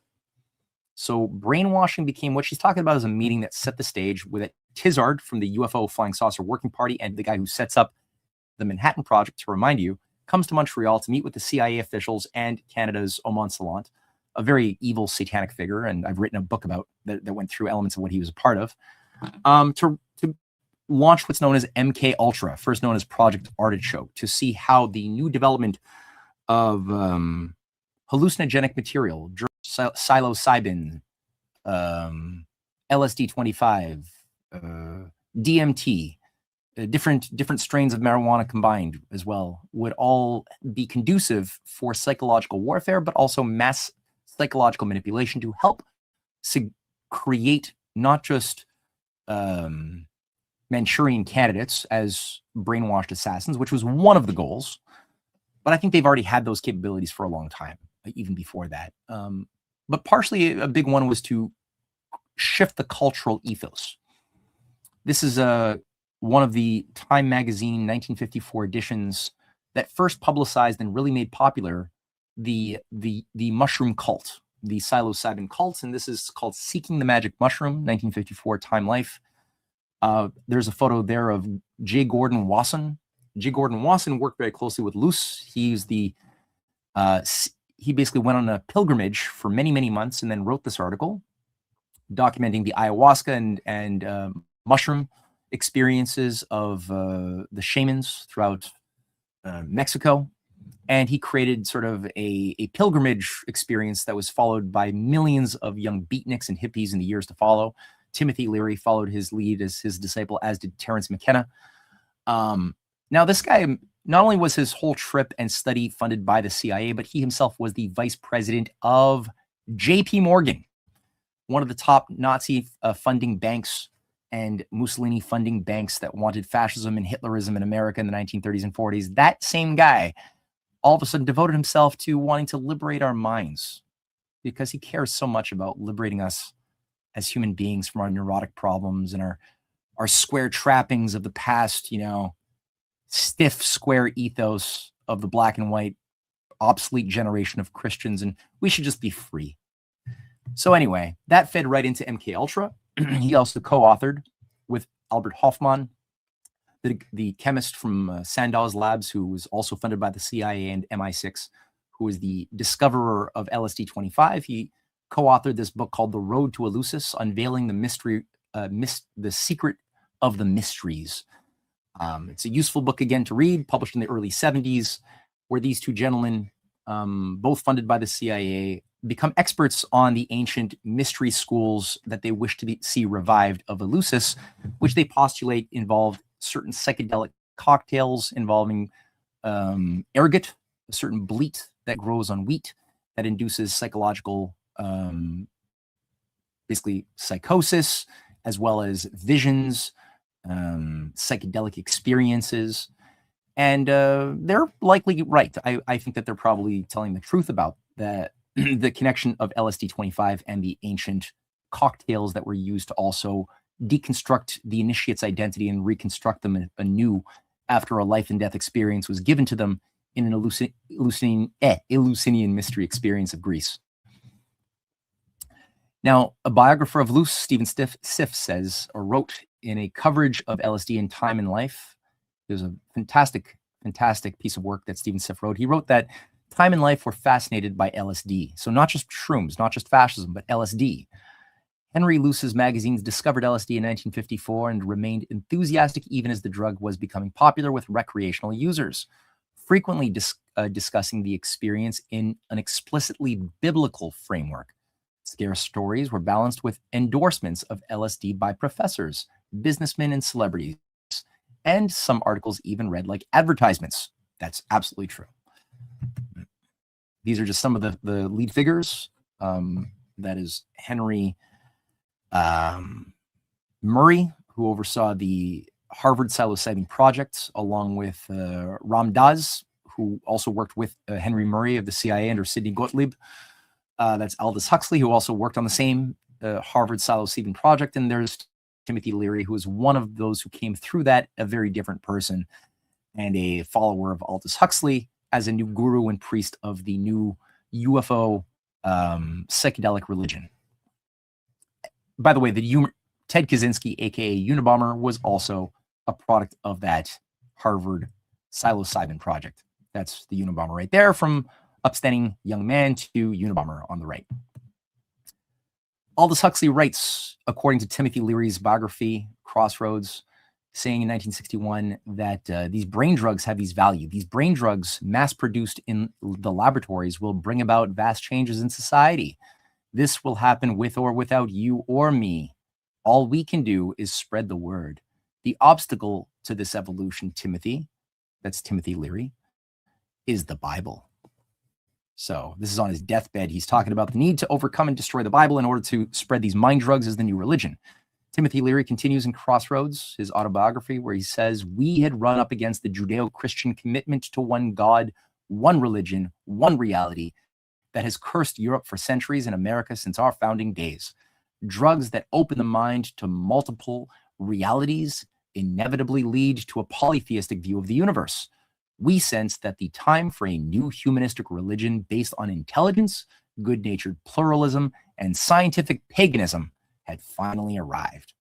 So brainwashing became what she's talking about as a meeting that set the stage with Tizard from the UFO Flying Saucer Working Party and the guy who sets up the Manhattan Project, to remind you, comes to Montreal to meet with the CIA officials and Canada's Omon Salant, a very evil satanic figure, and I've written a book about that went through elements of what he was a part of, to launch what's known as MK Ultra, first known as Project Artichoke, to see how the new development of hallucinogenic material, psilocybin, LSD-25, DMT, different strains of marijuana combined as well, would all be conducive for psychological warfare, but also mass psychological manipulation to help create not just Manchurian candidates as brainwashed assassins, which was one of the goals, but I think they've already had those capabilities for a long time, even before that. But partially a big one was to shift the cultural ethos. This is one of the Time magazine 1954 editions that first publicized and really made popular the mushroom cult, the psilocybin cult, and this is called Seeking the Magic Mushroom, 1954 Time Life. There's a photo there of J. Gordon Wasson. J. Gordon Wasson worked very closely with Luce. He's he basically went on a pilgrimage for many, many months and then wrote this article documenting the ayahuasca and mushroom experiences of the shamans throughout Mexico. And he created sort of a pilgrimage experience that was followed by millions of young beatniks and hippies in the years to follow. Timothy Leary followed his lead as his disciple, as did Terence McKenna. Now, this guy, not only was his whole trip and study funded by the CIA, but he himself was the vice president of JP Morgan, one of the top Nazi funding banks and Mussolini funding banks that wanted fascism and Hitlerism in America in the 1930s and 40s. That same guy all of a sudden devoted himself to wanting to liberate our minds because he cares so much about liberating us as human beings from our neurotic problems and our square trappings of the past, stiff square ethos of the black and white obsolete generation of Christians, and we should just be free. So anyway, that fed right into MK Ultra. He also co-authored with Albert Hoffman, the chemist from Sandow's labs, who was also funded by the CIA and MI6, who was the discoverer of LSD-25. He co-authored this book called The Road to Eleusis, Unveiling the Mystery, the Secret of the Mysteries. It's a useful book, again, to read, published in the early 70s, where these two gentlemen, both funded by the CIA, become experts on the ancient mystery schools that they wish to see revived of Eleusis, which they postulate involved certain psychedelic cocktails involving ergot, a certain bleat that grows on wheat that induces psychological, basically psychosis, as well as visions, psychedelic experiences. And they're likely right. I think that they're probably telling the truth about that, the connection of LSD-25 and the ancient cocktails that were used to also deconstruct the initiate's identity and reconstruct them anew after a life and death experience was given to them in an Eleusinian mystery experience of Greece. Now, a biographer of Luce, Stephen Siff, says, or wrote in a coverage of LSD in Time and Life, there's a fantastic piece of work that Stephen Siff wrote. He wrote that Time and Life were fascinated by LSD. So not just shrooms, not just fascism, but LSD. Henry Luce's magazines discovered LSD in 1954 and remained enthusiastic even as the drug was becoming popular with recreational users, frequently discussing the experience in an explicitly biblical framework. Scarce stories were balanced with endorsements of LSD by professors, businessmen, and celebrities, and some articles even read like advertisements. That's absolutely true. These are just some of the lead figures. That is Henry Murray, who oversaw the Harvard psilocybin project, along with Ram Dass, who also worked with Henry Murray of the CIA under Sidney Gottlieb. That's Aldous Huxley, who also worked on the same Harvard psilocybin project. And there's Timothy Leary, who is one of those who came through that, a very different person and a follower of Aldous Huxley as a new guru and priest of the new UFO psychedelic religion. By the way, Ted Kaczynski, aka Unabomber, was also a product of that Harvard psilocybin project. That's the Unabomber right there, from upstanding young man to Unabomber on the right. Aldous Huxley writes, according to Timothy Leary's biography, Crossroads, saying in 1961 that these brain drugs have these value. These brain drugs, mass-produced in the laboratories, will bring about vast changes in society. This will happen with or without you or me. All we can do is spread the word. The obstacle to this evolution, Timothy, that's Timothy Leary, is the Bible. So this is on his deathbed. He's talking about the need to overcome and destroy the Bible in order to spread these mind drugs as the new religion. Timothy Leary continues in Crossroads, his autobiography, where he says, we had run up against the Judeo-Christian commitment to one God, one religion, one reality that has cursed Europe for centuries and America since our founding days. Drugs that open the mind to multiple realities inevitably lead to a polytheistic view of the universe. We sense that the time for a new humanistic religion based on intelligence, good-natured pluralism, and scientific paganism had finally arrived.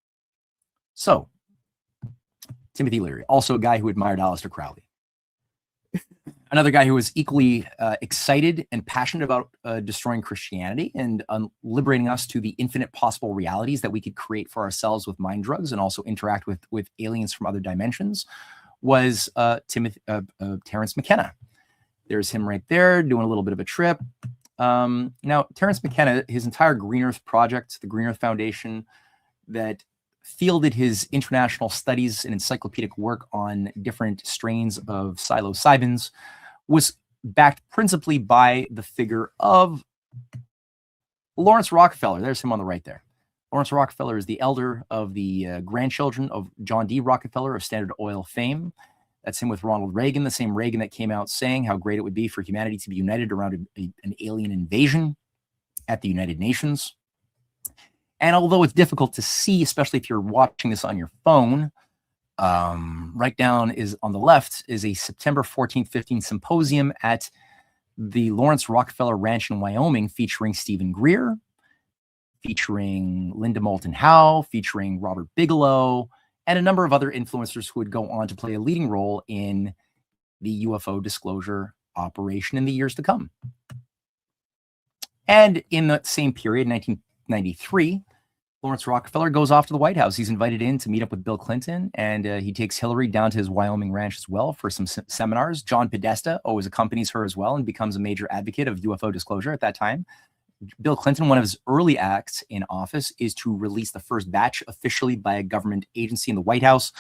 So, Timothy Leary, also a guy who admired Aleister Crowley. Another guy who was equally excited and passionate about destroying Christianity and liberating us to the infinite possible realities that we could create for ourselves with mind drugs and also interact with aliens from other dimensions was Terence McKenna. There's him right there doing a little bit of a trip. Now, Terence McKenna, his entire Green Earth project, the Green Earth Foundation, that fielded his international studies and encyclopedic work on different strains of psilocybins, was backed principally by the figure of Lawrence Rockefeller. There's him on the right there. Lawrence Rockefeller is the elder of the grandchildren of John D. Rockefeller of Standard Oil fame. That's him with Ronald Reagan, the same Reagan that came out saying how great it would be for humanity to be united around an alien invasion at the United Nations. And although it's difficult to see, especially if you're watching this on your phone, right down is on the left is a September 14th, 15th symposium at the Lawrence Rockefeller Ranch in Wyoming featuring Stephen Greer, featuring Linda Moulton Howe, featuring Robert Bigelow, and a number of other influencers who would go on to play a leading role in the UFO disclosure operation in the years to come. And in that same period, 1993, Lawrence Rockefeller goes off to the White House. He's invited in to meet up with Bill Clinton, and he takes Hillary down to his Wyoming ranch as well for some seminars. John Podesta always accompanies her as well and becomes a major advocate of UFO disclosure at that time. Bill Clinton, one of his early acts in office is to release the first batch officially by a government agency in the White House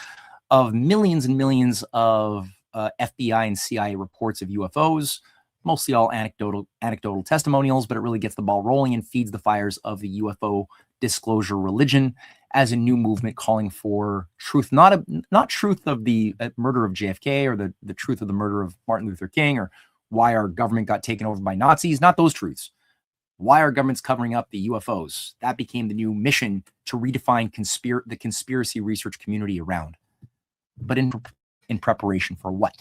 of millions and millions of FBI and CIA reports of UFOs, mostly all anecdotal testimonials, but it really gets the ball rolling and feeds the fires of the UFO disclosure religion as a new movement calling for truth, not truth of the murder of JFK or the truth of the murder of Martin Luther King or why our government got taken over by Nazis, not those truths. Why are governments covering up the UFOs? That became the new mission to redefine the conspiracy research community around. But in preparation for what?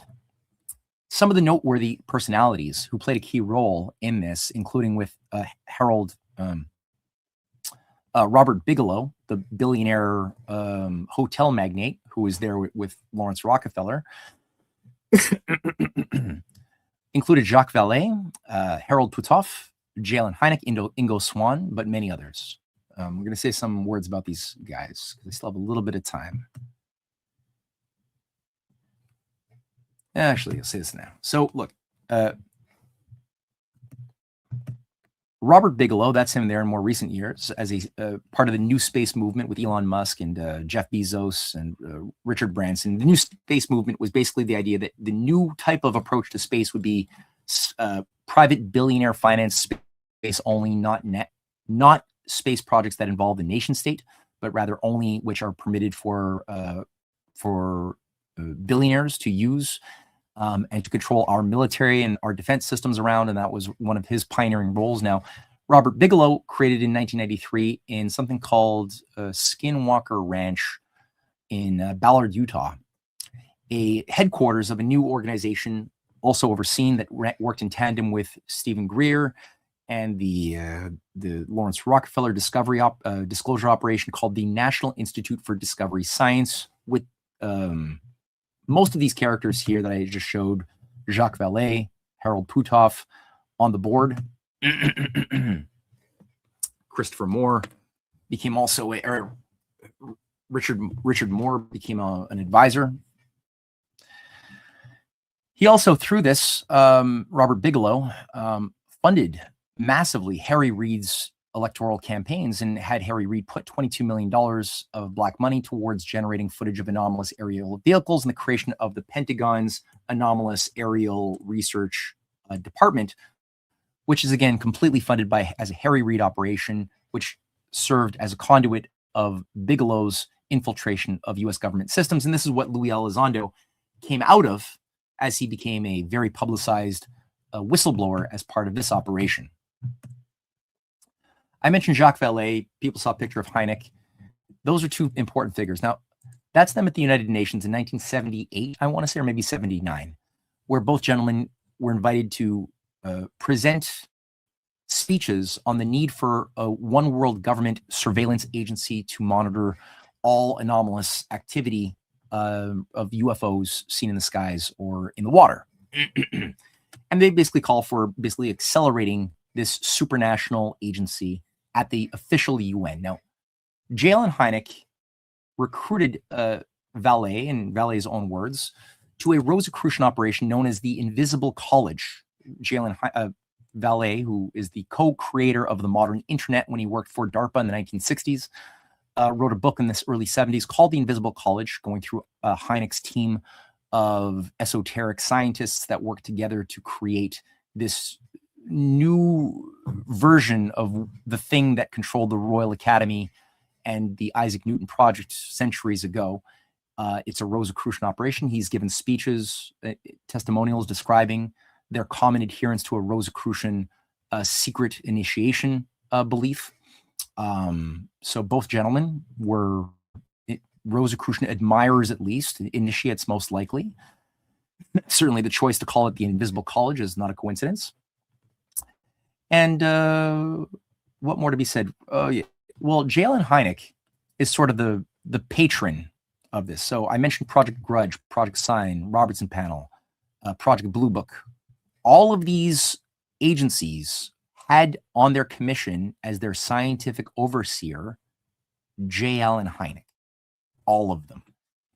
Some of the noteworthy personalities who played a key role in this, including with Robert Bigelow, the billionaire hotel magnate who was there with Lawrence Rockefeller, included Jacques Vallée, Harold Puthoff, Jalen Hynek, Ingo Swann, but many others. We're going to say some words about these guys because they still have a little bit of time. Actually, I'll say this now. So look, Robert Bigelow, that's him there in more recent years as a part of the new space movement with Elon Musk and Jeff Bezos and Richard Branson. The new space movement was basically the idea that the new type of approach to space would be private billionaire finance space only, not space projects that involve the nation state, but rather only which are permitted for billionaires to use and to control our military and our defense systems around. And that was one of his pioneering roles. Now, Robert Bigelow created in 1993 in something called Skinwalker Ranch in Ballard, Utah, a headquarters of a new organization also overseen that worked in tandem with Stephen Greer and the Lawrence Rockefeller disclosure operation called the National Institute for Discovery Science, with most of these characters here that I just showed, Jacques Vallée, Harold Puthoff on the board. Christopher Moore became also Richard Moore became an advisor. He also, through this, Robert Bigelow funded massively Harry Reid's electoral campaigns and had Harry Reid put $22 million of black money towards generating footage of anomalous aerial vehicles and the creation of the Pentagon's Anomalous Aerial Research Department, which is again completely funded as a Harry Reid operation, which served as a conduit of Bigelow's infiltration of U.S. government systems. And this is what Louis Elizondo came out of as he became a very publicized whistleblower as part of this operation. I mentioned Jacques Vallée. People saw a picture of Hynek. Those are two important figures. Now, that's them at the United Nations in 1978, I want to say, or maybe 79, where both gentlemen were invited to present speeches on the need for a one world government surveillance agency to monitor all anomalous activity of UFOs seen in the skies or in the water. And they basically call for basically accelerating this supranational agency at the official UN. Now, J. Allen Hynek recruited Vallée, in Vallée's own words, to a Rosicrucian operation known as the Invisible College. J. Allen Vallée, who is the co-creator of the modern internet when he worked for DARPA in the 1960s, wrote a book in the early 70s called The Invisible College, going through Hynek's team of esoteric scientists that worked together to create this new version of the thing that controlled the Royal Academy and the Isaac Newton project centuries ago. It's a Rosicrucian operation. He's given speeches, testimonials describing their common adherence to a Rosicrucian secret initiation belief. So both gentlemen were Rosicrucian admirers, at least, initiates most likely. Certainly the choice to call it the Invisible College is not a coincidence. And what more to be said? Yeah. Well, J. Allen Hynek is sort of the patron of this. So I mentioned Project Grudge, Project Sign, Robertson Panel, Project Blue Book. All of these agencies had on their commission as their scientific overseer J. Allen Hynek. All of them.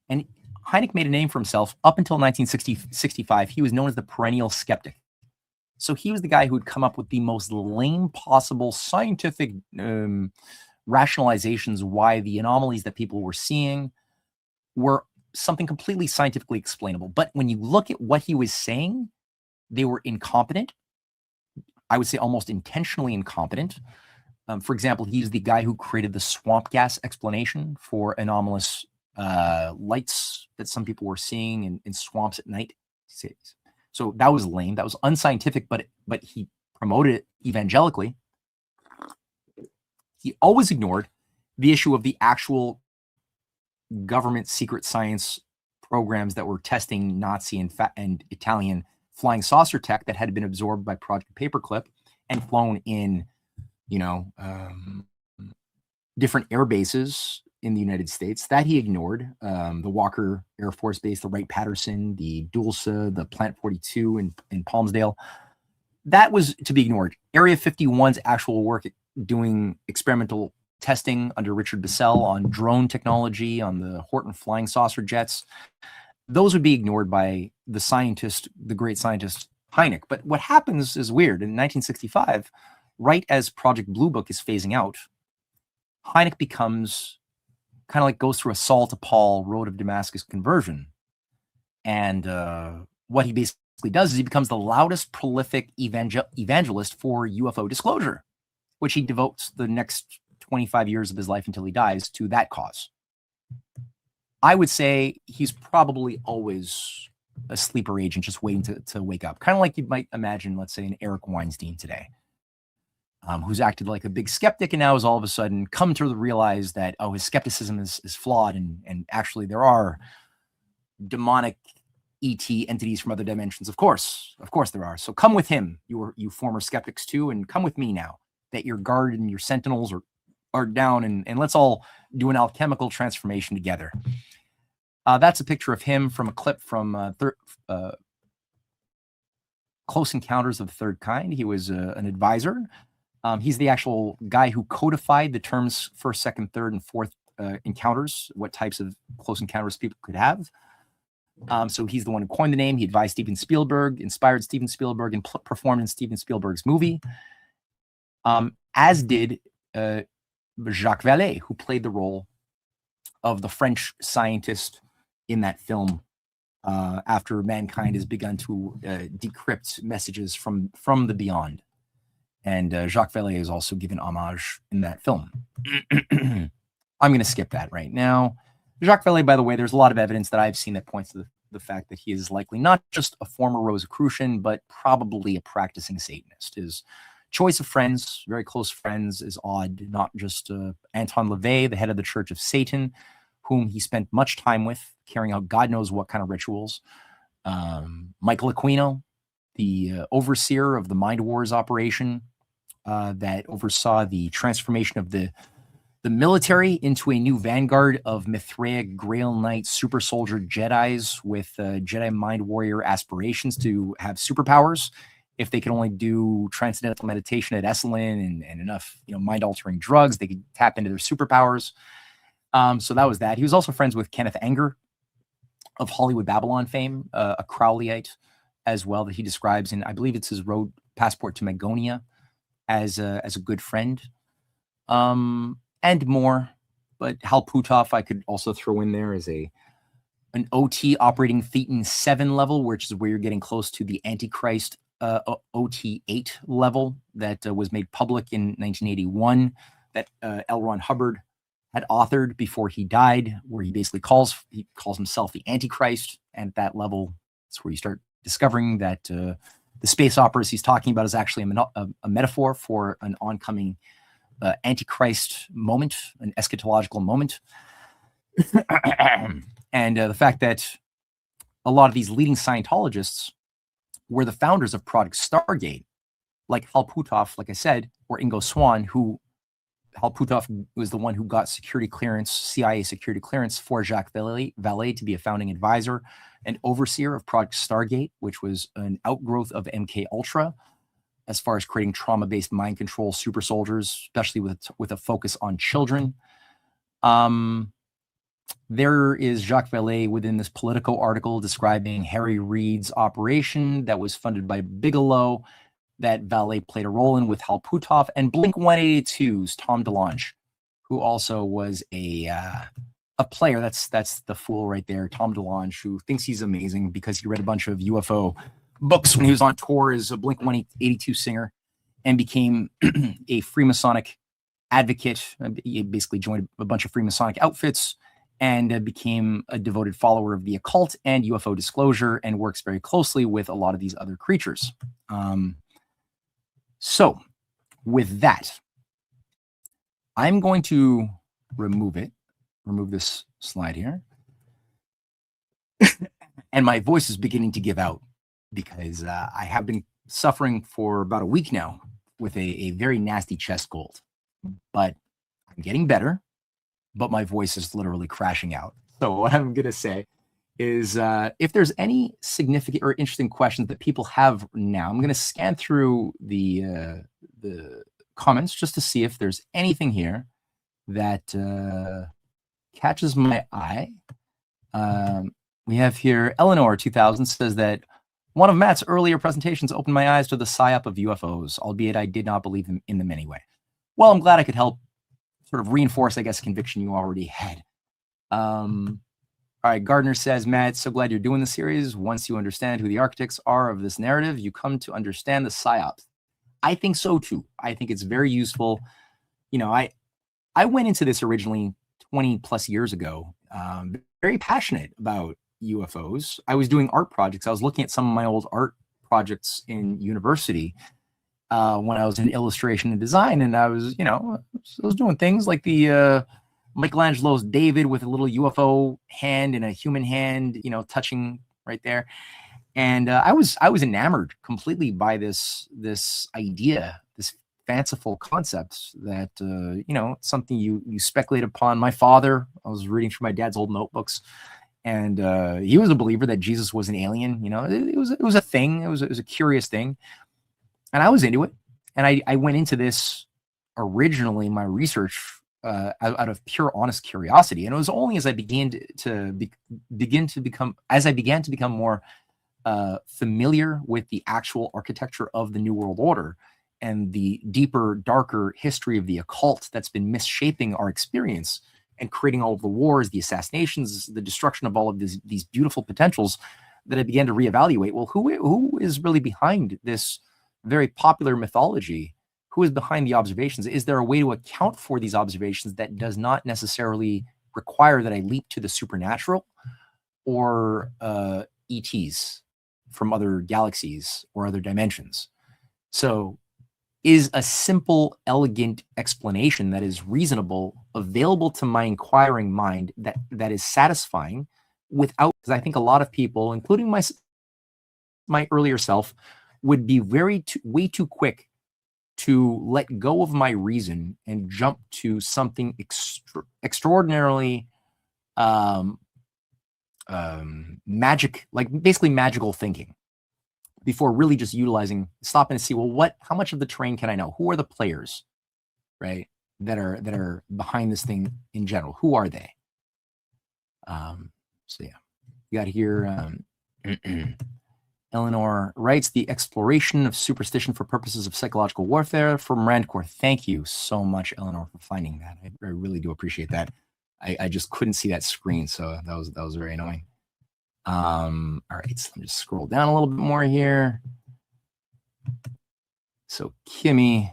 And Hynek made a name for himself up until 1965. He was known as the perennial skeptic. So he was the guy who would come up with the most lame possible scientific rationalizations why the anomalies that people were seeing were something completely scientifically explainable. But when you look at what he was saying, they were incompetent. I would say almost intentionally incompetent. For example, he's the guy who created the swamp gas explanation for anomalous lights that some people were seeing in swamps at night. So that was lame. That was unscientific, but he promoted it evangelically. He always ignored the issue of the actual government secret science programs that were testing Nazi and Italian flying saucer tech that had been absorbed by Project Paperclip and flown in, different air bases in the United States. That he ignored. The Walker Air Force Base, the Wright-Patterson, the Dulce, the Plant 42 in Palmsdale. That was to be ignored. Area 51's actual work doing experimental testing under Richard Bissell on drone technology, on the Horton flying saucer jets. Those would be ignored by the scientist, the great scientist Hynek. But what happens is weird. In 1965, right as Project Blue Book is phasing out, Hynek becomes kind of like goes through a Saul to Paul road of Damascus conversion. And what he basically does is he becomes the loudest prolific evangelist for UFO disclosure, which he devotes the next 25 years of his life until he dies to that cause. I would say he's probably always a sleeper agent just waiting to wake up. Kind of like you might imagine, let's say, an Eric Weinstein today, who's acted like a big skeptic and now has all of a sudden come to realize that, his skepticism is flawed and actually there are demonic ET entities from other dimensions. Of course there are. So come with him, you former skeptics too, and come with me now that your guard and your sentinels are down and let's all do an alchemical transformation together. That's a picture of him from a clip from Close Encounters of the Third Kind. He was an advisor. He's the actual guy who codified the terms first, second, third, and fourth encounters, what types of close encounters people could have. So he's the one who coined the name. He advised Steven Spielberg, inspired Steven Spielberg, and performed in Steven Spielberg's movie. as did Jacques Vallée, who played the role of the French scientist in that film after mankind has begun to decrypt messages from the beyond. And Jacques Vallée is also given homage in that film. I'm going to skip that right now. Jacques Vallée, by the way, there's a lot of evidence that I've seen that points to the fact that he is likely not just a former Rosicrucian, but probably a practicing Satanist. His choice of friends, very close friends, is odd. Not just Anton LaVey, the head of the Church of Satan, whom he spent much time with, carrying out God knows what kind of rituals. Michael Aquino, the overseer of the Mind Wars operation that oversaw the transformation of the military into a new vanguard of Mithraic Grail Knight super soldier Jedis with Jedi mind warrior aspirations to have superpowers. If they could only do transcendental meditation at Esalen and enough, mind-altering drugs, they could tap into their superpowers. So that was that. He was also friends with Kenneth Anger of Hollywood Babylon fame, a Crowleyite as well, that he describes in, I believe it's his road passport to Magonia, as a good friend. And more, but Hal Puthoff I could also throw in there as an OT operating Thetan 7 level, which is where you're getting close to the Antichrist OT 8 level that was made public in 1981 that L. Ron Hubbard had authored before he died, where he basically calls himself the Antichrist. And at that level, it's where you start discovering that the space operas he's talking about is actually a metaphor for an oncoming Antichrist moment, an eschatological moment. And the fact that a lot of these leading Scientologists were the founders of Project Stargate, like Hal Puthoff, like I said, or Ingo Swann, who Hal Puthoff was the one who got security clearance, CIA security clearance for Jacques Vallée to be a founding advisor and overseer of Project Stargate, which was an outgrowth of MK Ultra, as far as creating trauma-based mind control super soldiers, especially with a focus on children. There is Jacques Vallée within this Politico article describing Harry Reid's operation that was funded by Bigelow, that Vallée played a role in with Hal Puthoff, and Blink-182's Tom DeLonge, who also was a player. That's the fool right there, Tom DeLonge, who thinks he's amazing because he read a bunch of UFO books when he was on tour as a Blink-182 singer and became a Freemasonic advocate. He basically joined a bunch of Freemasonic outfits and became a devoted follower of the occult and UFO disclosure and works very closely with a lot of these other creatures. So with that, I'm going to remove this slide here. And my voice is beginning to give out, because I have been suffering for about a week now with a very nasty chest cold, but I'm getting better, but my voice is literally crashing out. So what I'm going to say is if there's any significant or interesting questions that people have now, I'm going to scan through the comments just to see if there's anything here that catches my eye. We have here Eleanor 2000 says that one of Matt's earlier presentations opened my eyes to the psyop of UFOs, albeit I did not believe in them anyway. Well, I'm glad I could help sort of reinforce, I guess, conviction you already had. All right, Gardner says, Matt, so glad you're doing the series. Once you understand who the architects are of this narrative, you come to understand the psyops. I think so too. I think it's very useful. I went into this originally 20 plus years ago, very passionate about UFOs. I was doing art projects. I was looking at some of my old art projects in university when I was in illustration and design, and I was doing things like the Michelangelo's David with a little UFO hand and a human hand, touching right there. And I was enamored completely by this idea, this fanciful concept that something you speculate upon. My father, I was reading through my dad's old notebooks, and he was a believer that Jesus was an alien. It was a thing. It was a curious thing, and I was into it. And I went into this originally, my research out of pure honest curiosity, and it was only as I began to become more familiar with the actual architecture of the New World Order and the deeper, darker history of the occult that's been misshaping our experience and creating all of the wars, the assassinations, the destruction of all of these beautiful potentials, that I began to reevaluate, well, who is really behind this very popular mythology? Who is behind the observations? Is there a way to account for these observations that does not necessarily require that I leap to the supernatural or ETs from other galaxies or other dimensions? So is a simple, elegant explanation that is reasonable available to my inquiring mind that is satisfying without, because I think a lot of people, including my earlier self, would be way too quick to let go of my reason and jump to something extraordinarily magic, like basically magical thinking, before really just stopping to see, well, how much of the terrain can I know? Who are the players, right, that are behind this thing in general? Who are they? So yeah, you got here. Eleanor writes, the exploration of superstition for purposes of psychological warfare from Randcore. Thank you so much, Eleanor, for finding that. I really do appreciate that. I just couldn't see that screen, so that was very annoying. All right, so let me just scroll down a little bit more here. So Kimmy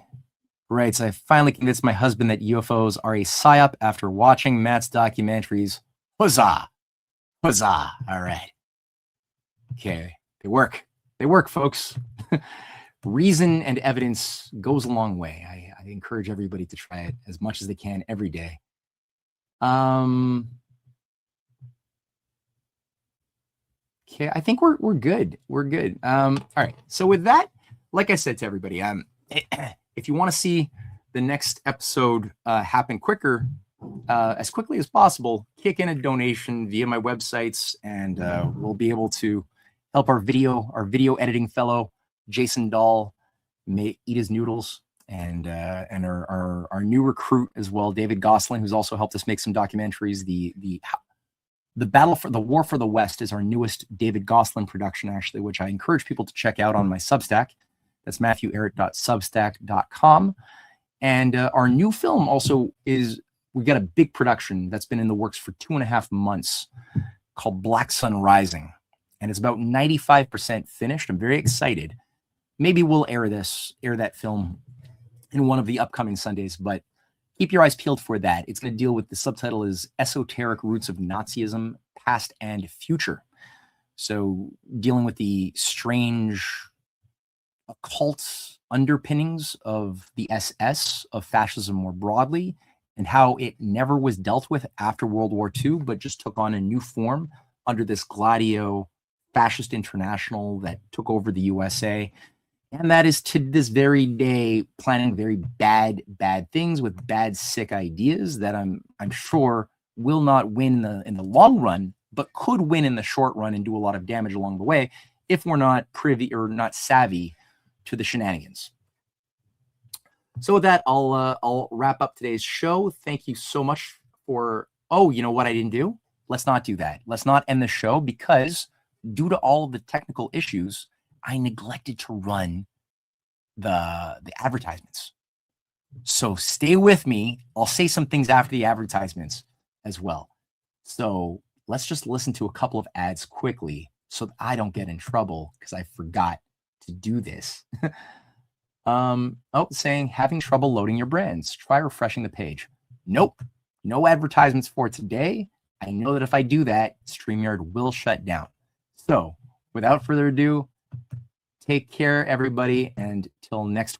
writes, I finally convinced my husband that UFOs are a psyop after watching Matt's documentaries. Huzzah! Huzzah! All right. Okay. They work, folks. Reason and evidence goes a long way. I encourage everybody to try it as much as they can every day. Okay, I think we're good. We're good. All right. So with that, like I said to everybody, if you want to see the next episode happen quicker, as quickly as possible, kick in a donation via my websites, and we'll be able to help our video editing fellow, Jason Dahl, eat his noodles, and our new recruit as well, David Gosselin, who's also helped us make some documentaries. The War for the West is our newest David Gosselin production, actually, which I encourage people to check out on my Substack. That's matthewehret.substack.com. And our new film also we've got a big production that's been in the works for 2.5 months called Black Sun Rising. And it's about 95% finished. I'm very excited. Maybe we'll air that film in one of the upcoming Sundays, but keep your eyes peeled for that. It's going to deal with, the subtitle is Esoteric Roots of Nazism, Past and Future. So dealing with the strange occult underpinnings of the SS, of fascism more broadly, and how it never was dealt with after World War II, but just took on a new form under this Gladio fascist international that took over the USA. And that is to this very day planning very bad things with bad, sick ideas that I'm sure will not win in the long run, but could win in the short run and do a lot of damage along the way if we're not privy or not savvy to the shenanigans. So with that, I'll wrap up today's show. Thank you so much for, you know what I didn't do? Let's not do that. Let's not end the show, because due to all of the technical issues, I neglected to run the advertisements. So stay with me. I'll say some things after the advertisements as well. So let's just listen to a couple of ads quickly so that I don't get in trouble because I forgot to do this. Saying having trouble loading your brands. Try refreshing the page. Nope. No advertisements for today. I know that if I do that, StreamYard will shut down. So without further ado, take care, everybody, and till next